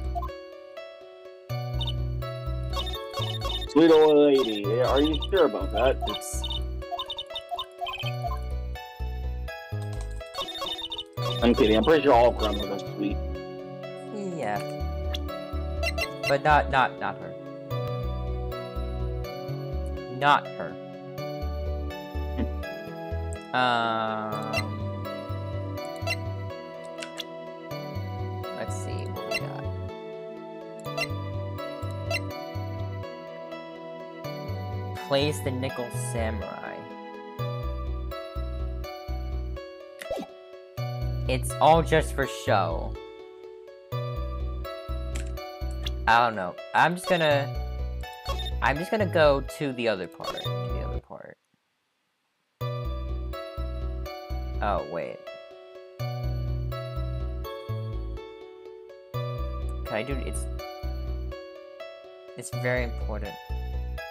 Sweet old lady, are you sure about that? Oops. I'm kidding, I'm pretty sure all grandmas are sweet. Yeah. but not her. Not her. Let's see what we got. Place the Nickel Samurai. It's all just for show. I don't know. I'm just gonna go to the other part. Oh, wait. Can I do it? It's very important.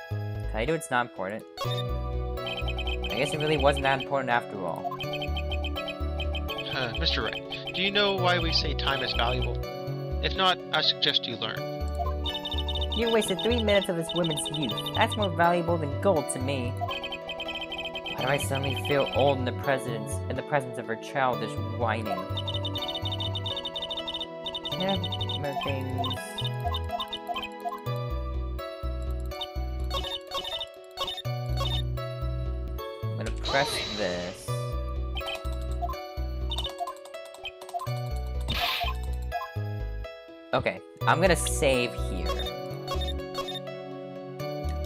Can I do it's not important? I guess it really wasn't that important after all. Mr. Wright, do you know why we say time is valuable? If not, I suggest you learn. You wasted 3 minutes of this woman's youth. That's more valuable than gold to me. Why do I suddenly feel old in the presence of her childish whining? Yeah, more things. I'm gonna press this. Okay, I'm gonna save here.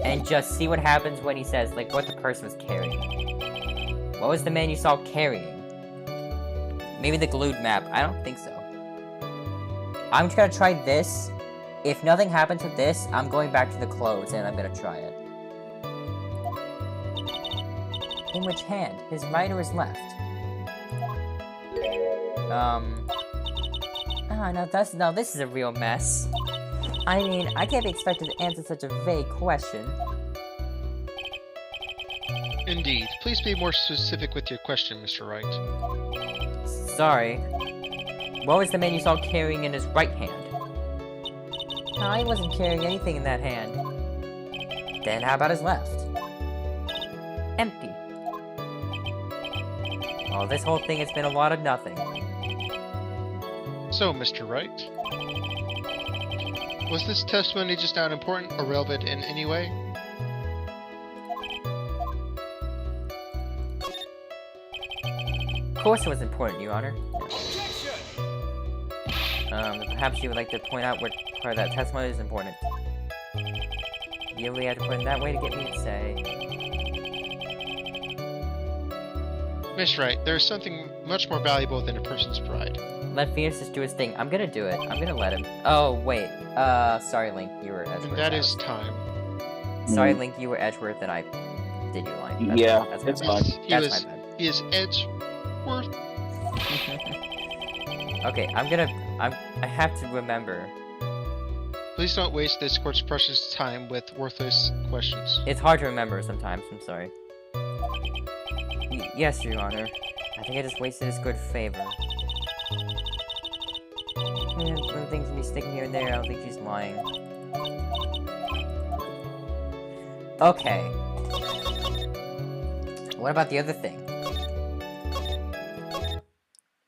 And just see what happens when he says, like, what the person was carrying. What was the man you saw carrying? Maybe the glued map. I don't think so. I'm just gonna try this. If nothing happens with this, I'm going back to the clothes and I'm gonna try it. In which hand? His right or his left? Now this is a real mess. I mean, I can't be expected to answer such a vague question. Indeed. Please be more specific with your question, Mr. Wright. Sorry. What was the man you saw carrying in his right hand? I wasn't carrying anything in that hand. Then how about his left? Empty. Oh, this whole thing has been a lot of nothing. So, Mr. Wright, was this testimony just not important or relevant in any way? Of course it was important, Your Honor. Perhaps you would like to point out what part of that testimony is important. You really have to put it that way to get me to say. Miss Wright, there is something much more valuable than a person's pride. Let Venus just do his thing. I'm gonna do it. I'm gonna let him. Oh, wait. Sorry, Link. You were Edgeworth. And that is time. Sorry, Link. You were Edgeworth, and I did your line. Yeah, that's it's my bad. fine. That's my bad. He is Edgeworth. Okay, I have to remember. Please don't waste this court's precious time with worthless questions. It's hard to remember sometimes. I'm sorry. Yes, Your Honor. I think I just wasted his good favor. When things be sticking here and there, I don't think she's lying. Okay. What about the other thing?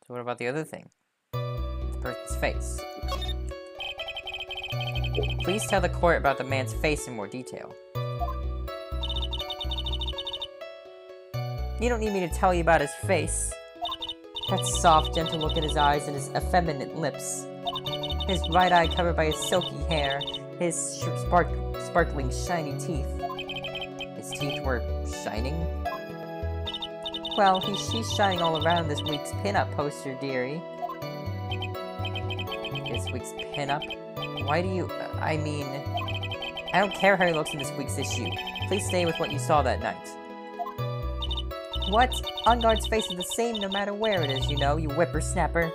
So what about the other thing? The person's face. Please tell the court about the man's face in more detail. You don't need me to tell you about his face. That soft, gentle look in his eyes and his effeminate lips. His right eye covered by his silky hair. His sparkling, shiny teeth. His teeth were shining? Well, she's shining all around this week's pinup poster, dearie. This week's pinup? Why do you... I mean... I don't care how he looks in this week's issue. Please stay with what you saw that night. What? Unguard's face is the same no matter where it is, you know, you whippersnapper.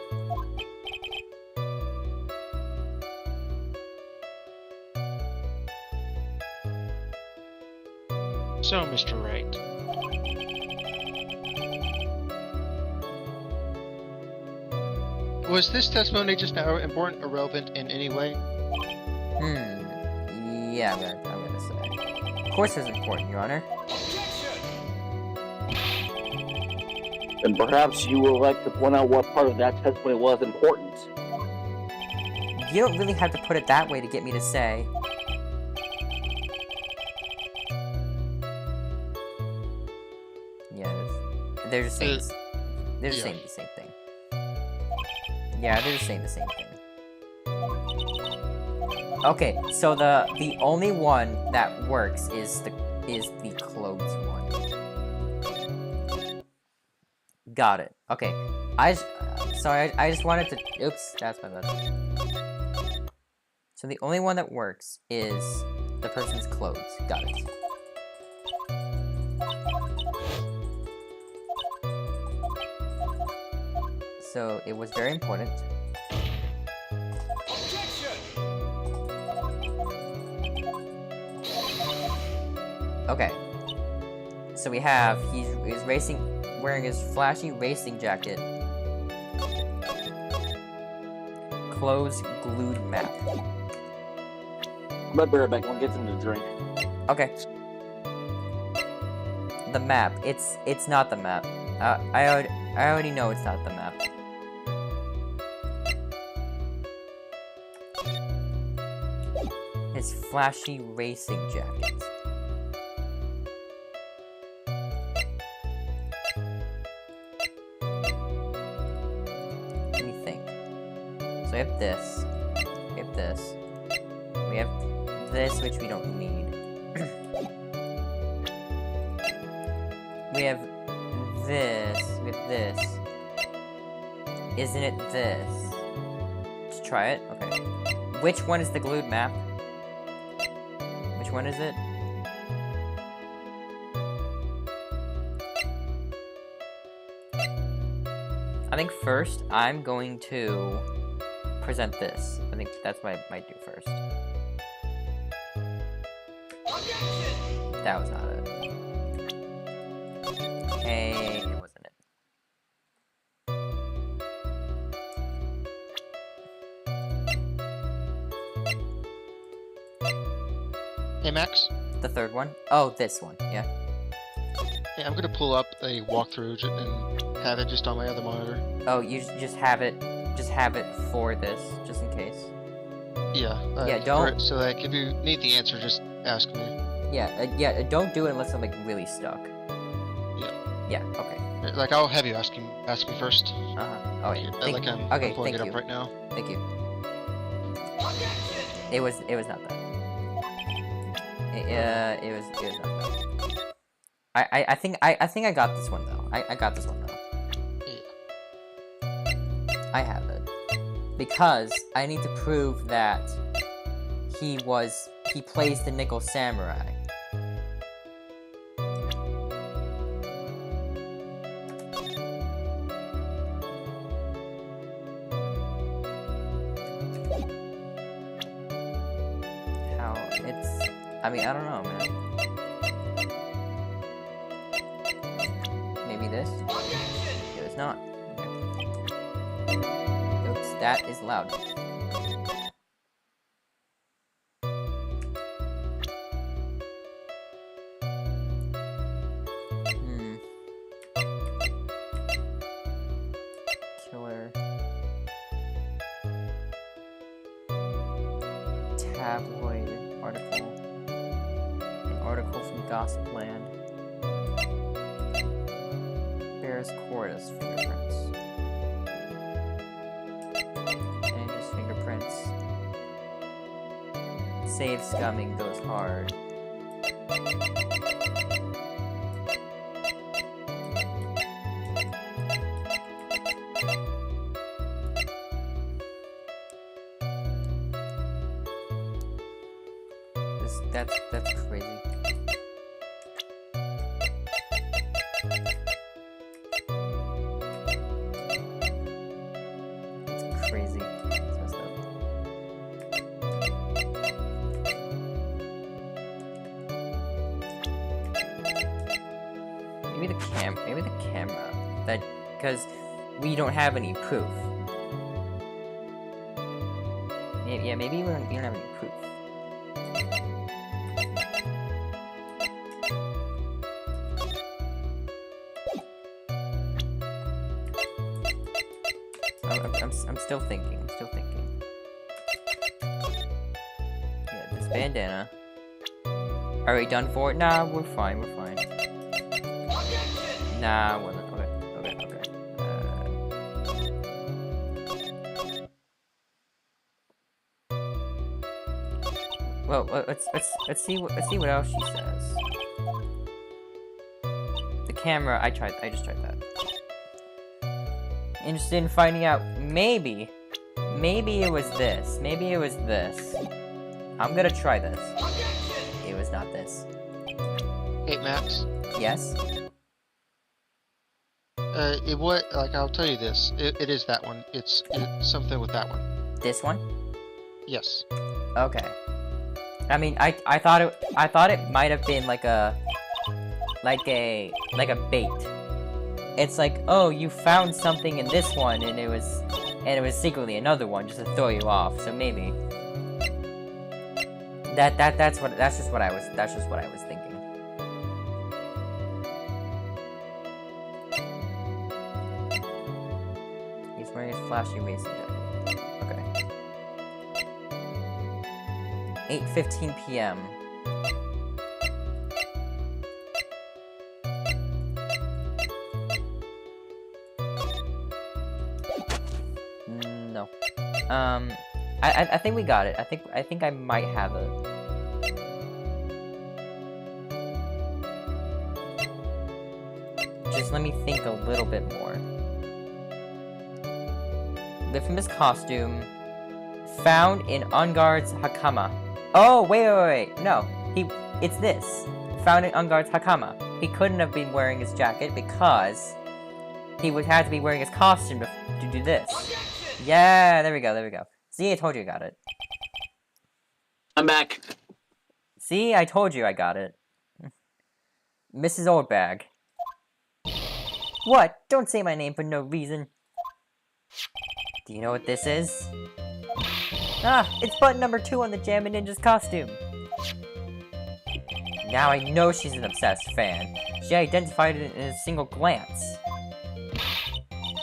So, Mr. Wright. Was this testimony just now important or relevant in any way? Yeah, I'm gonna say. Of course it's important, Your Honor. And perhaps you would like to point out what part of that testimony was important. you don't really have to put it that way to get me to say. Yeah, they're just saying they're just saying the same thing. Yeah, they're just saying the same thing. Okay, so the only one that works is the clothes one. Got it. Okay, sorry, I just wanted to. Oops, that's my bad. So the only one that works is the person's clothes. Got it. So it was very important. Okay. So we have he's wearing his flashy racing jacket. Clothes glued map. I'm gonna be right back. We'll get them to drink. Okay. The map. It's not the map. I already know it's not the map. His flashy racing jacket. Let me think. So we have this. We have this. We have this, which we don't need. We have this. We have this. Isn't it this? Let's try it. Okay. Which one is the glued map? Which one is it? I think first I'm going to present this. I think that's what I might do first. That was not it. Hey, it wasn't it. Hey, Max. The third one? Oh, this one. Yeah. Hey, I'm gonna pull up a walkthrough and have it just on my other monitor. Oh, you just have it. Just have it for this, just in case. Yeah. Yeah, don't- So, like, if you need the answer, just ask me. Yeah. Don't do it unless I'm like really stuck. Yeah. Yeah. Okay. Like, I'll have you ask me first. Oh yeah. Like, I'm okay. pulling Thank it you. up right now. Thank you. It was not that. It was not that. I think I got this one though. I got this one though. Yeah. I have it. Because I need to prove that he plays the Nickel Samurai. How it's I mean, I don't know, man. Maybe this? It was not. Oops, that is loud. Killer. Tabloid article. An article from Gossipland. Bears Corda's fingerprints. And his fingerprints. Save scumming goes hard. That's crazy. It's crazy. It's messed up. Maybe the camera. That because we don't have any proof. Yeah, maybe we don't have any proof. I'm still thinking. bandana. Are we done for? Nah, we're fine, we're fine. Nah, we're not. Okay. Well, let's see what else she says. The camera, I just tried that. Interested in finding out, maybe it was this. Maybe it was this. I'm gonna try this. It was not this. Hey, Max. Yes? It would, like, I'll tell you this. It is that one. It's something with that one. This one? Yes. Okay. I mean, I thought it might have been like a bait. It's like, oh, you found something in this one, and it was secretly another one just to throw you off. So maybe that's just what I was thinking. He's wearing his flashy racing jacket. Okay. 8:15 p.m. No. I think we got it. I think I might have it. Just let me think a little bit more. The famous costume found in Unguard's Hakama. Oh, wait. No. It's this. Found in Unguard's Hakama. He couldn't have been wearing his jacket because he would have to be wearing his costume to do this. Yeah, there we go. See, I told you I got it. I'm back. See, I told you I got it. Mrs. Oldbag. What? Don't say my name for no reason. Do you know what this is? Ah, it's button number 2 on the Jammin' Ninja's costume. Now I know she's an obsessed fan. She identified it in a single glance.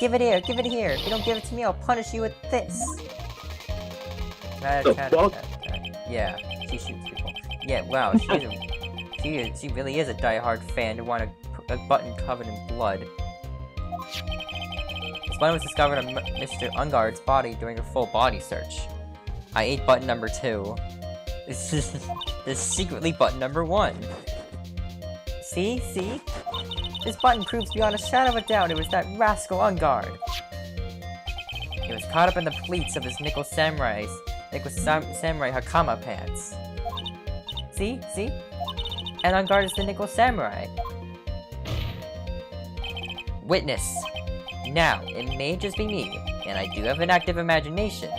Give it here. If you don't give it to me, I'll punish you with this. The fuck? Yeah, she shoots people. Yeah, wow, she really is a die-hard fan to want a button covered in blood. This button was discovered on Mr. Unguard's body during a full body search. I ate button number 2. This is secretly button number 1. See? This button proves beyond a shadow of a doubt it was that rascal Unguard. He was caught up in the pleats of his nickel samurai Hakama pants. See? And Unguard is the nickel samurai. Witness. Now, it may just be me, and I do have an active imagination.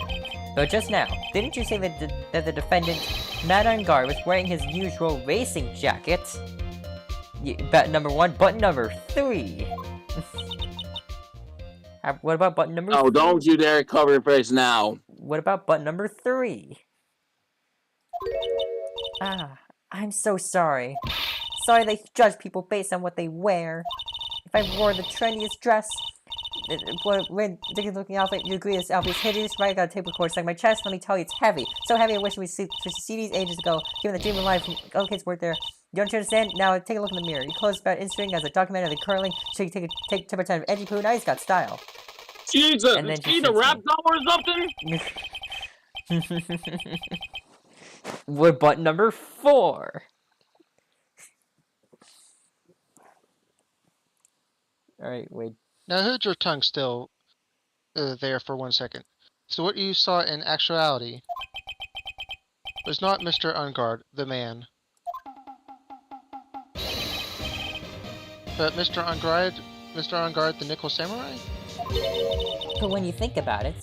But just now, didn't you say that the defendant, Matt Unguard, was wearing his usual racing jacket? Button number 1, button number 3. What about button number 3? Oh, don't you dare cover your face now. What about button number 3? Ah, I'm so sorry. Sorry they judge people based on what they wear. If I wore the trendiest dress, when looking outfit, you agree this outfit is hideous, right? I got a tape recorder stuck in my chest. Let me tell you, it's heavy. So heavy, I wish we see these ages ago. Given the dream of life, all kids work there. You don't understand? Now take a look in the mirror. You close about inserting as a documentary of the curling, so you take temper time of edgy poo. Now he's got style. Jesus, And then is he the rap star or something? We're button number 4. Alright, wait. Now, hold your tongue still there for 1 second. So what you saw in actuality was not Mr. Unguard, the man. But Mr. Unguard, the nickel samurai? But when you think about it,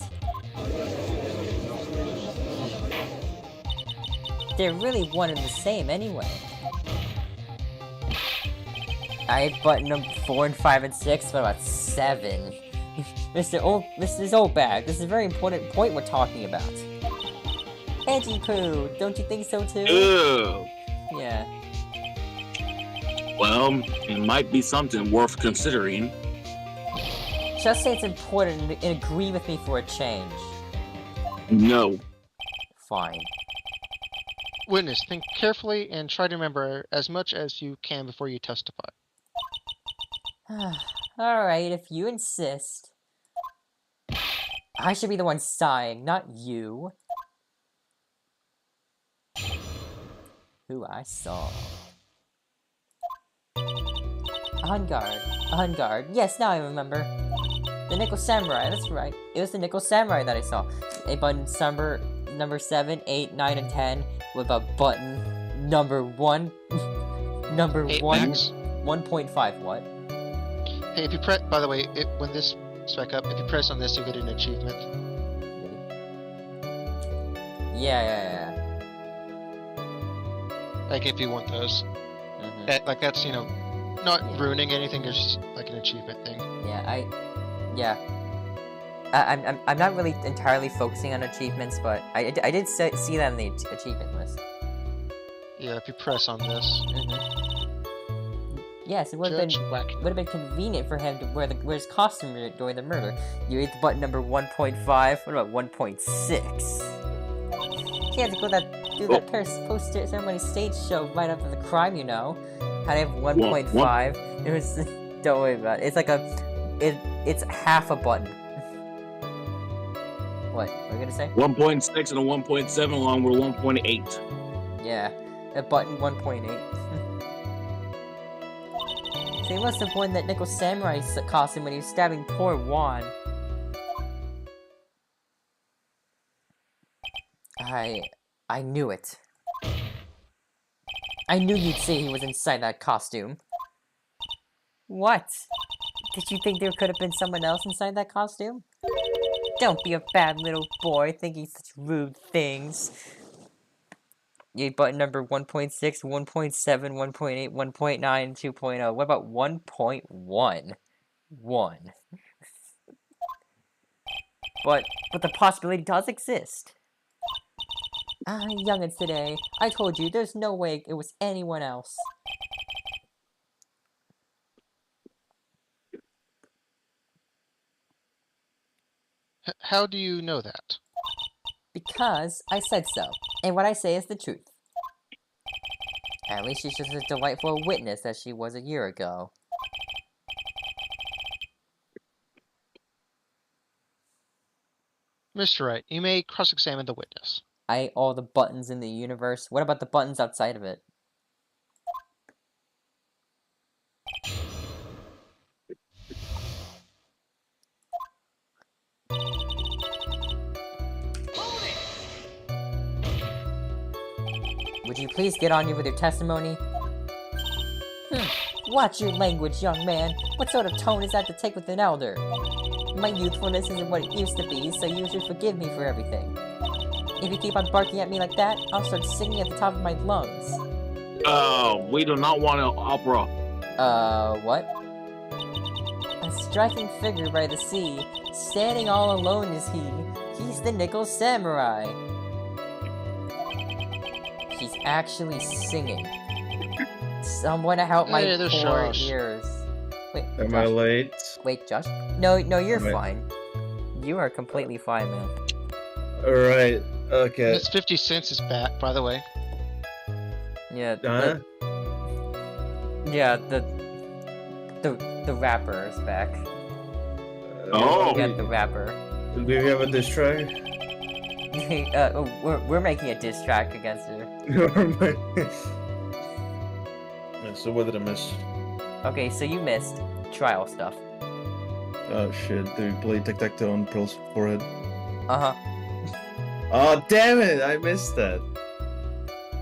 they're really one and the same anyway. I ate button number 4 and 5 and 6, what about 7? Mrs. Oldbag, this is a very important point we're talking about. Edgy poo, don't you think so too? Ew. Yeah. Well, it might be something worth considering. Just say it's important and agree with me for a change. No. Fine. Witness, think carefully and try to remember as much as you can before you testify. Alright, if you insist. I should be the one sighing, not you. Who I saw. On guard. On guard. Yes, now I remember. The Nickel Samurai, that's right. It was the Nickel Samurai that I saw. A button number 7, 8, 9, and 10 with a button number 1. number 1. Max. 1.5, what? Hey, if you press, by the way, when this spec up, if you press on this, you get an achievement. Yeah. Like, if you want those. Like, that's, you know, not ruining anything, it's just like an achievement thing. I'm not really entirely focusing on achievements, but I did see that in the achievement list. Yeah, if you press on this. Yes, it would have been convenient for him to wear his costume during the murder. You hit the button number 1.5. What about 1.6? He had to do that post-ceremony stage show right after the crime, you know. How to have 1.5? It was. Don't worry about it. It's like it's half a button. What? What are you gonna say? 1.6 and a 1.7 along with 1.8. Yeah, a button 1.8. So he must have worn that Nickel Samurai costume when he was stabbing poor Juan. I knew it. I knew you'd say he was inside that costume. What? Did you think there could have been someone else inside that costume? Don't be a bad little boy thinking such rude things. Yeah, button number 1.6, 1.7, 1.8, 1.9, 2.0. What about 1.1? 1. But the possibility does exist. Youngins today. I told you, there's no way it was anyone else. How do you know that? Because I said so, and what I say is the truth. At least she's just as delightful a witness as she was a year ago. Mr. Wright, you may cross-examine the witness. All the buttons in the universe. What about the buttons outside of it? Would you please get on with your testimony? Watch your language, young man. What sort of tone is that to take with an elder? My youthfulness isn't what it used to be, so you should forgive me for everything. If you keep on barking at me like that, I'll start singing at the top of my lungs. We do not want an opera. What? A striking figure by the sea, standing all alone is he. He's the Nickel Samurai. She's actually singing. Someone help my poor ears. Wait, Am Josh. I late? Wait, Josh? No, you're fine. You are completely fine, man. Alright, okay. Miss 50 Cents is back, by the way. Huh? The rapper is back. Oh. Get the rapper. Do we have a diss track? We're making a diss track against her. So what did I miss? Okay, so you missed trial stuff. Oh shit, did we play tic-tac-toe on Pearl's forehead? Uh-huh. Oh damn it, I missed that.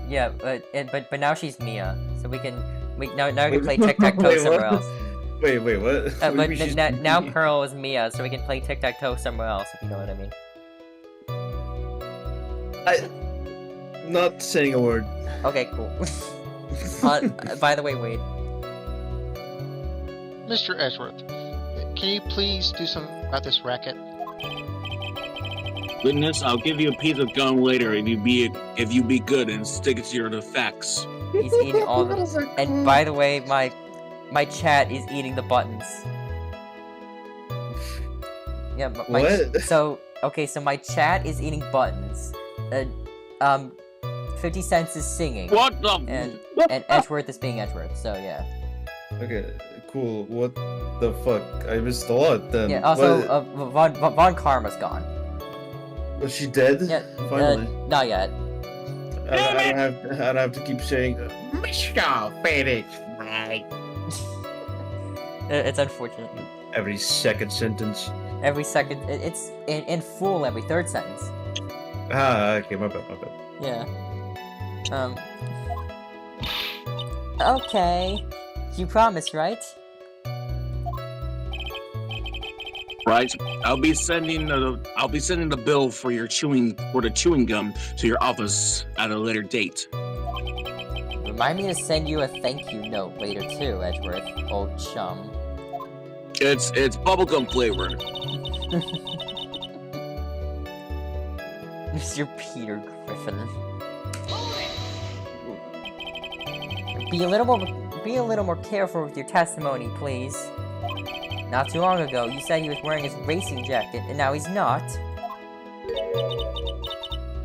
Yeah, but now she's Mia, so we can now we can play tic-tac-toe somewhere else. Wait, what? But now Pearl is Mia, so we can play tic-tac-toe somewhere else, if you know what I mean. Not saying a word. Okay, cool. By the way, Wade. Mr. Edgeworth, can you please do something about this racket? Witness, I'll give you a piece of gum later if you be good and stick it to your facts. He's eating all the... And by the way, my chat is eating the buttons. Yeah, what? So my chat is eating buttons. 50 Cent is singing. What the? And Edgeworth is being Edgeworth, so yeah. Okay, cool. What the fuck? I missed a lot then. Yeah, also, What- Von Karma's gone. was she dead? Yeah, Finally. not yet. I don't have to keep saying, Mr. Felix, right? It's unfortunate. Every second sentence. Every second, it's in full every third sentence. Ah, okay, my bad. Yeah. Okay. You promise, right? Right. I'll be sending the bill for the chewing gum to your office at a later date. Remind me to send you a thank you note later too, Edgeworth, old chum. It's bubblegum flavored. Mr. Peter Griffin. Be a little more careful with your testimony, please. Not too long ago, you said he was wearing his racing jacket, and now he's not.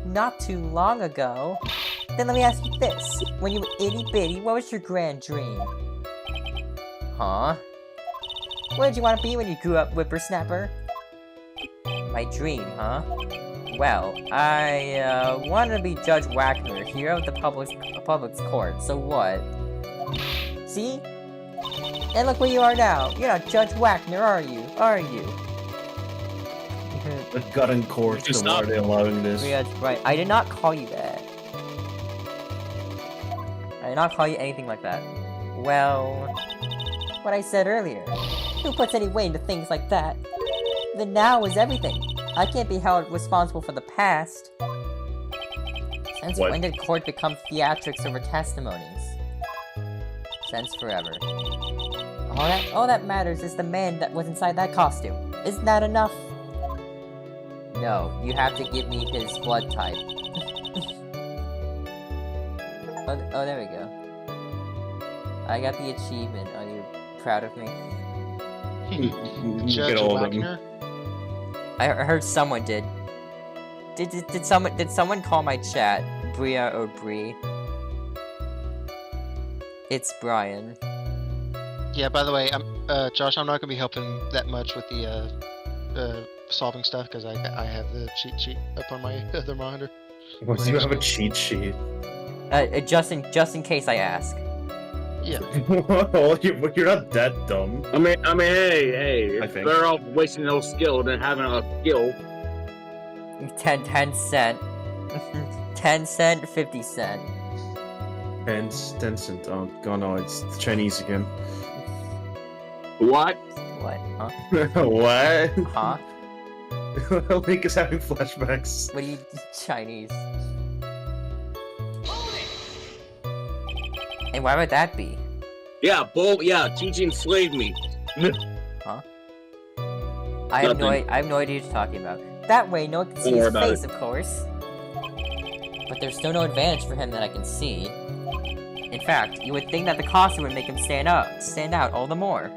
Not too long ago? Then let me ask you this. When you were itty-bitty, what was your grand dream? Huh? What did you want to be when you grew up, whippersnapper? My dream, huh? Well, I wanted to be Judge Wagner, hero of the public's court, so what? See? And look where you are now. You're not Judge Wagner, are you? Are you? The gut and court, Just why are they allowing this? Yeah, that's right. I did not call you that. I did not call you anything like that. Well, what I said earlier. Who puts any weight into things like that? The now is everything. I can't be held responsible for the past. Since What? when did court become theatrics over testimonies? Since forever. All that matters is the man that was inside that costume. Isn't that enough? No, you have to give me his blood type. oh, there we go. I got the achievement. Are you proud of me? Judge Get all of them. Wagner? I heard someone did. Did someone call my chat Bria or Bree? It's Brian. Yeah, by the way, Josh, I'm not gonna be helping that much with the solving stuff because I have the cheat sheet up on my other monitor. What, do you have a cheat sheet? Just in case I ask. Yeah. Well, you're not that dumb. I mean, hey, I if think. they're all wasting no skill than having a skill. 10 cent. 10 cent, 50 cent. 10 cent. Oh, God, no, it's Chinese again. What? What? Huh? What? Huh? Link is having flashbacks. What are you Chinese? And why would that be? Yeah, teaching enslaved me. I have no Nothing. idea what you're talking about. That way, no one can see Don't worry his about face, of course. But there's still no advantage for him that I can see. In fact, you would think that the costume would make him stand out all the more.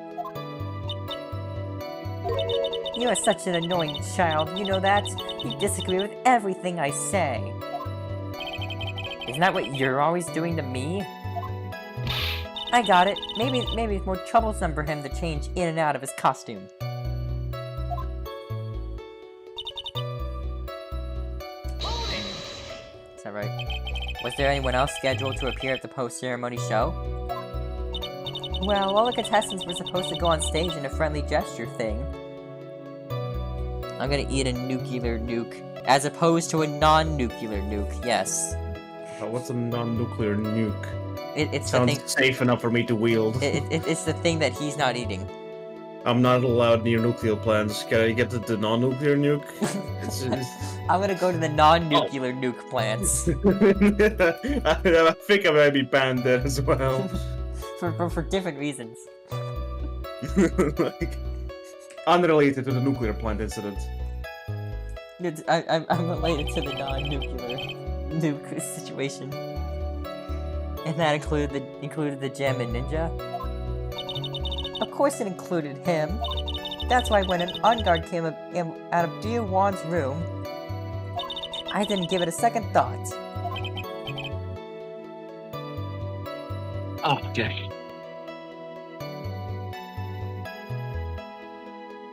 You are such an annoying child, you know that? You disagree with everything I say. Isn't that what you're always doing to me? I got it. Maybe it's more troublesome for him to change in and out of his costume. Is that right? Was there anyone else scheduled to appear at the post-ceremony show? Well, all the contestants were supposed to go on stage in a friendly gesture thing. I'm gonna eat a nuclear nuke, as opposed to a non-nuclear nuke, yes. What's a non-nuclear nuke? It's the Sounds thing. safe enough for me to wield. It's the thing that he's not eating. I'm not allowed near nuclear plants. Can I get to the non-nuclear nuke? It's I'm gonna go to the non-nuclear nuke plants. I think I might be banned there as well. for different reasons. Like, unrelated to the nuclear plant incident. I'm related to the non-nuclear nuke situation. And that included the gem and ninja? Of course it included him. That's why when an unguard came out of Dear Wan's room, I didn't give it a second thought. Oh, okay.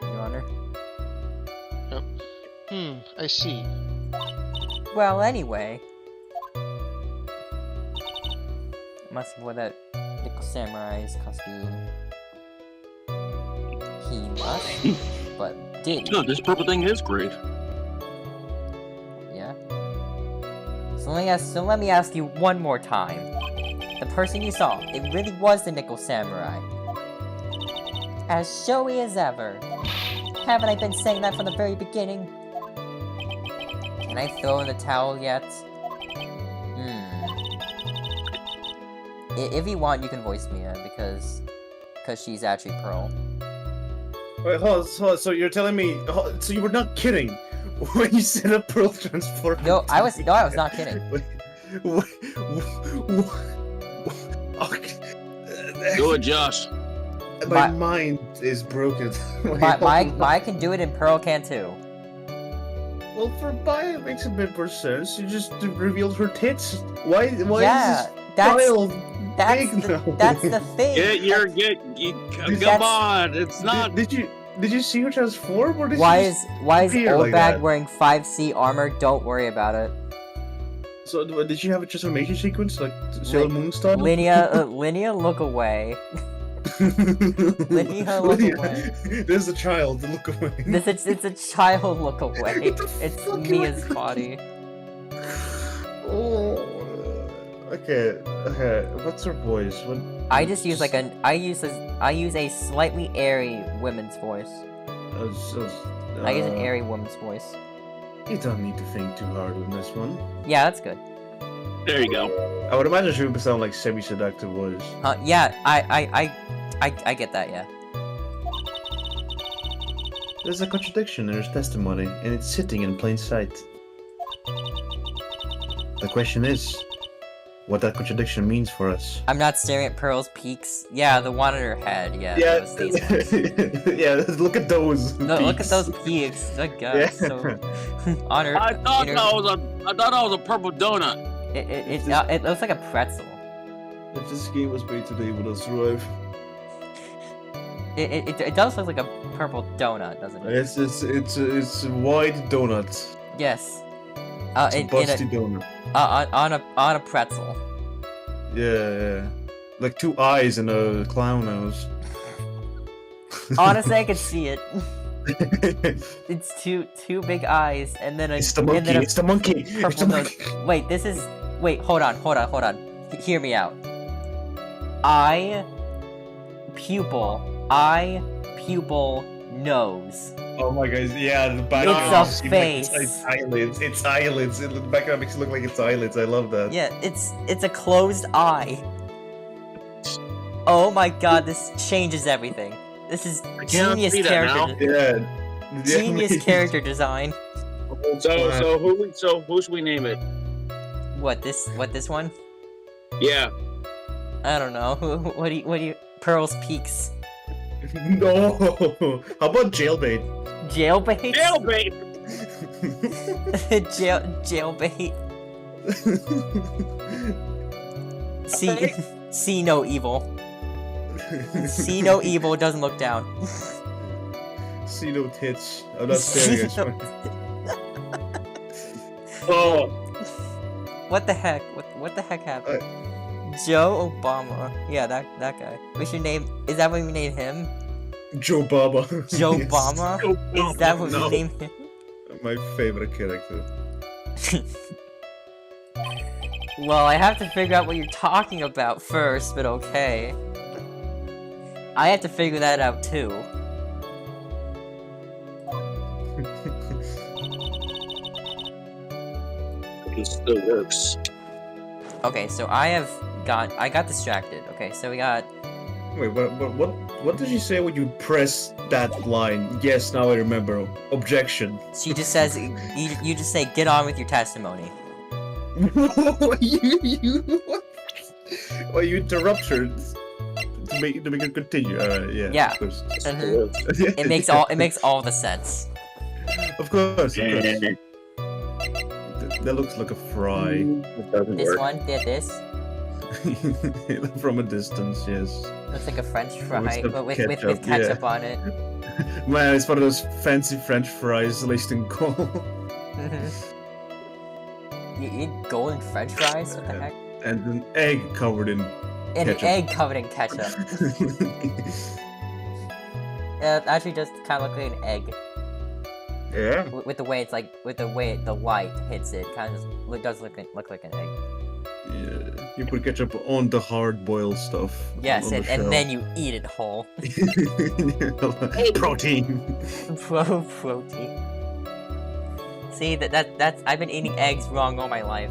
Your Honor. I see. Well, anyway. Must have wore that Nickel Samurai's costume. He must, but did No, this purple thing is great. Yeah. So let me ask you one more time. The person you saw, it really was the Nickel Samurai. As showy as ever. Haven't I been saying that from the very beginning? Can I throw in the towel yet? If you want, you can voice Mia, because she's actually Pearl. Wait, hold on. So you're telling me? So you were not kidding when you said a Pearl transform? No, I was not kidding. Do it, Josh. My mind is broken. Maya can do it, and Pearl can too. Well, for Maya, it makes a bit more sense. You just revealed her tits. Why Yeah, is this child that's big now? that's the thing. Come on, it's not. Did you see her transform, or did Why she is just appear Old like Bag that? wearing 5C armor? Don't worry about it. So did she have a transformation sequence like Sailor Moon style? Linnea, look away. Linnea, look away. There's a child. Look away. It's a child, look away. What the It's fuck am I Mia's thinking? body. Oh. Okay. What's her voice? What? I just use like I use a slightly airy women's voice. I use an airy woman's voice. You don't need to think too hard on this one. Yeah, that's good. There you go. I would imagine she would sound like semi-seductive voice. Yeah, I get that, yeah. There's a contradiction in her testimony, and it's sitting in plain sight. The question is, what that contradiction means for us. I'm not staring at Pearl's peaks. Yeah, the one on her head, yeah. Those, these ones. Yeah, look at those. No, look at peaks. those peaks. Oh god, Yeah. so on her I thought inner- that was a purple donut. it looks like a pretzel. If this game was made today, would it survive? It does look like a purple donut, doesn't it? It's a wide donut. Yes. It's a busty donut. On a pretzel. Yeah. Like two eyes and a clown nose. Honestly, I could see it. It's two big eyes and then a It's the and monkey. then a It's the monkey. It's purple the nose. monkey. Wait, this is hold on. Hear me out. Eye, pupil, nose. Oh my god, yeah, the background It's a face. It's eyelids. It's eyelids. The background makes it look like it's eyelids. I love that. Yeah, it's a closed eye. Oh my god, this changes everything. This is I cannot genius see that now. character. Yeah. Genius character design. So who should we name it? What this one? Yeah. I don't know. What do you Pearl's Peaks. No. How about jailbait? Jailbait? Jailbait. Jailbait. See no evil. See no evil, doesn't look down. See no tits. I'm not staring at you. Oh. What the heck? What the heck happened? Joe Obama. Yeah, that guy. We should name. Is that what we named him? Joe Baba. Joe Yes. Obama? Is that what No. we named him? My favorite character. Well, I have to figure out what you're talking about first, but okay. I have to figure that out too. It still works. Okay, so I got distracted. Okay, so we got Wait, what did you say when you press that line? Yes, now I remember. Objection. she just says you just say get on with your testimony. Well, you interrupt her to make her continue. Yeah. Yeah. Of course. Mhm. It makes all the sense. Of course. That looks like a fry. It doesn't This work. one did this. From a distance, yes. Looks like a French fry some with ketchup, ketchup on it. Man, it's one of those fancy French fries laced in gold. You eat golden French fries? What the heck? And an egg covered in And ketchup. an egg covered in ketchup. Yeah, it actually just kind of looks like an egg. Yeah. With the way it's like, with the way the light hits it, kind of just does look like an egg. Yeah. You put ketchup on the hard-boiled stuff. Yes, on the and shell. then you eat it whole. Protein. Protein. See, that's I've been eating eggs wrong all my life.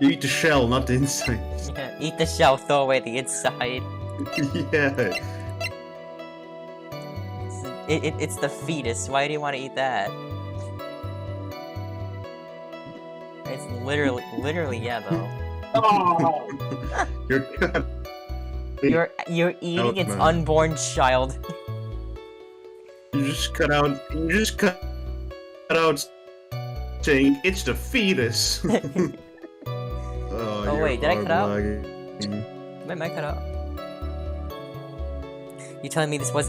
You eat the shell, not the inside. Eat the shell, throw away the inside. Yeah. It's the fetus. Why do you want to eat that? It's literally, yeah, though. Oh, You're You're eating Out, its man. unborn child. You just cut out saying it's the fetus. Oh, wait, did I cut out? out? Wait, might cut out. You telling me this wasn't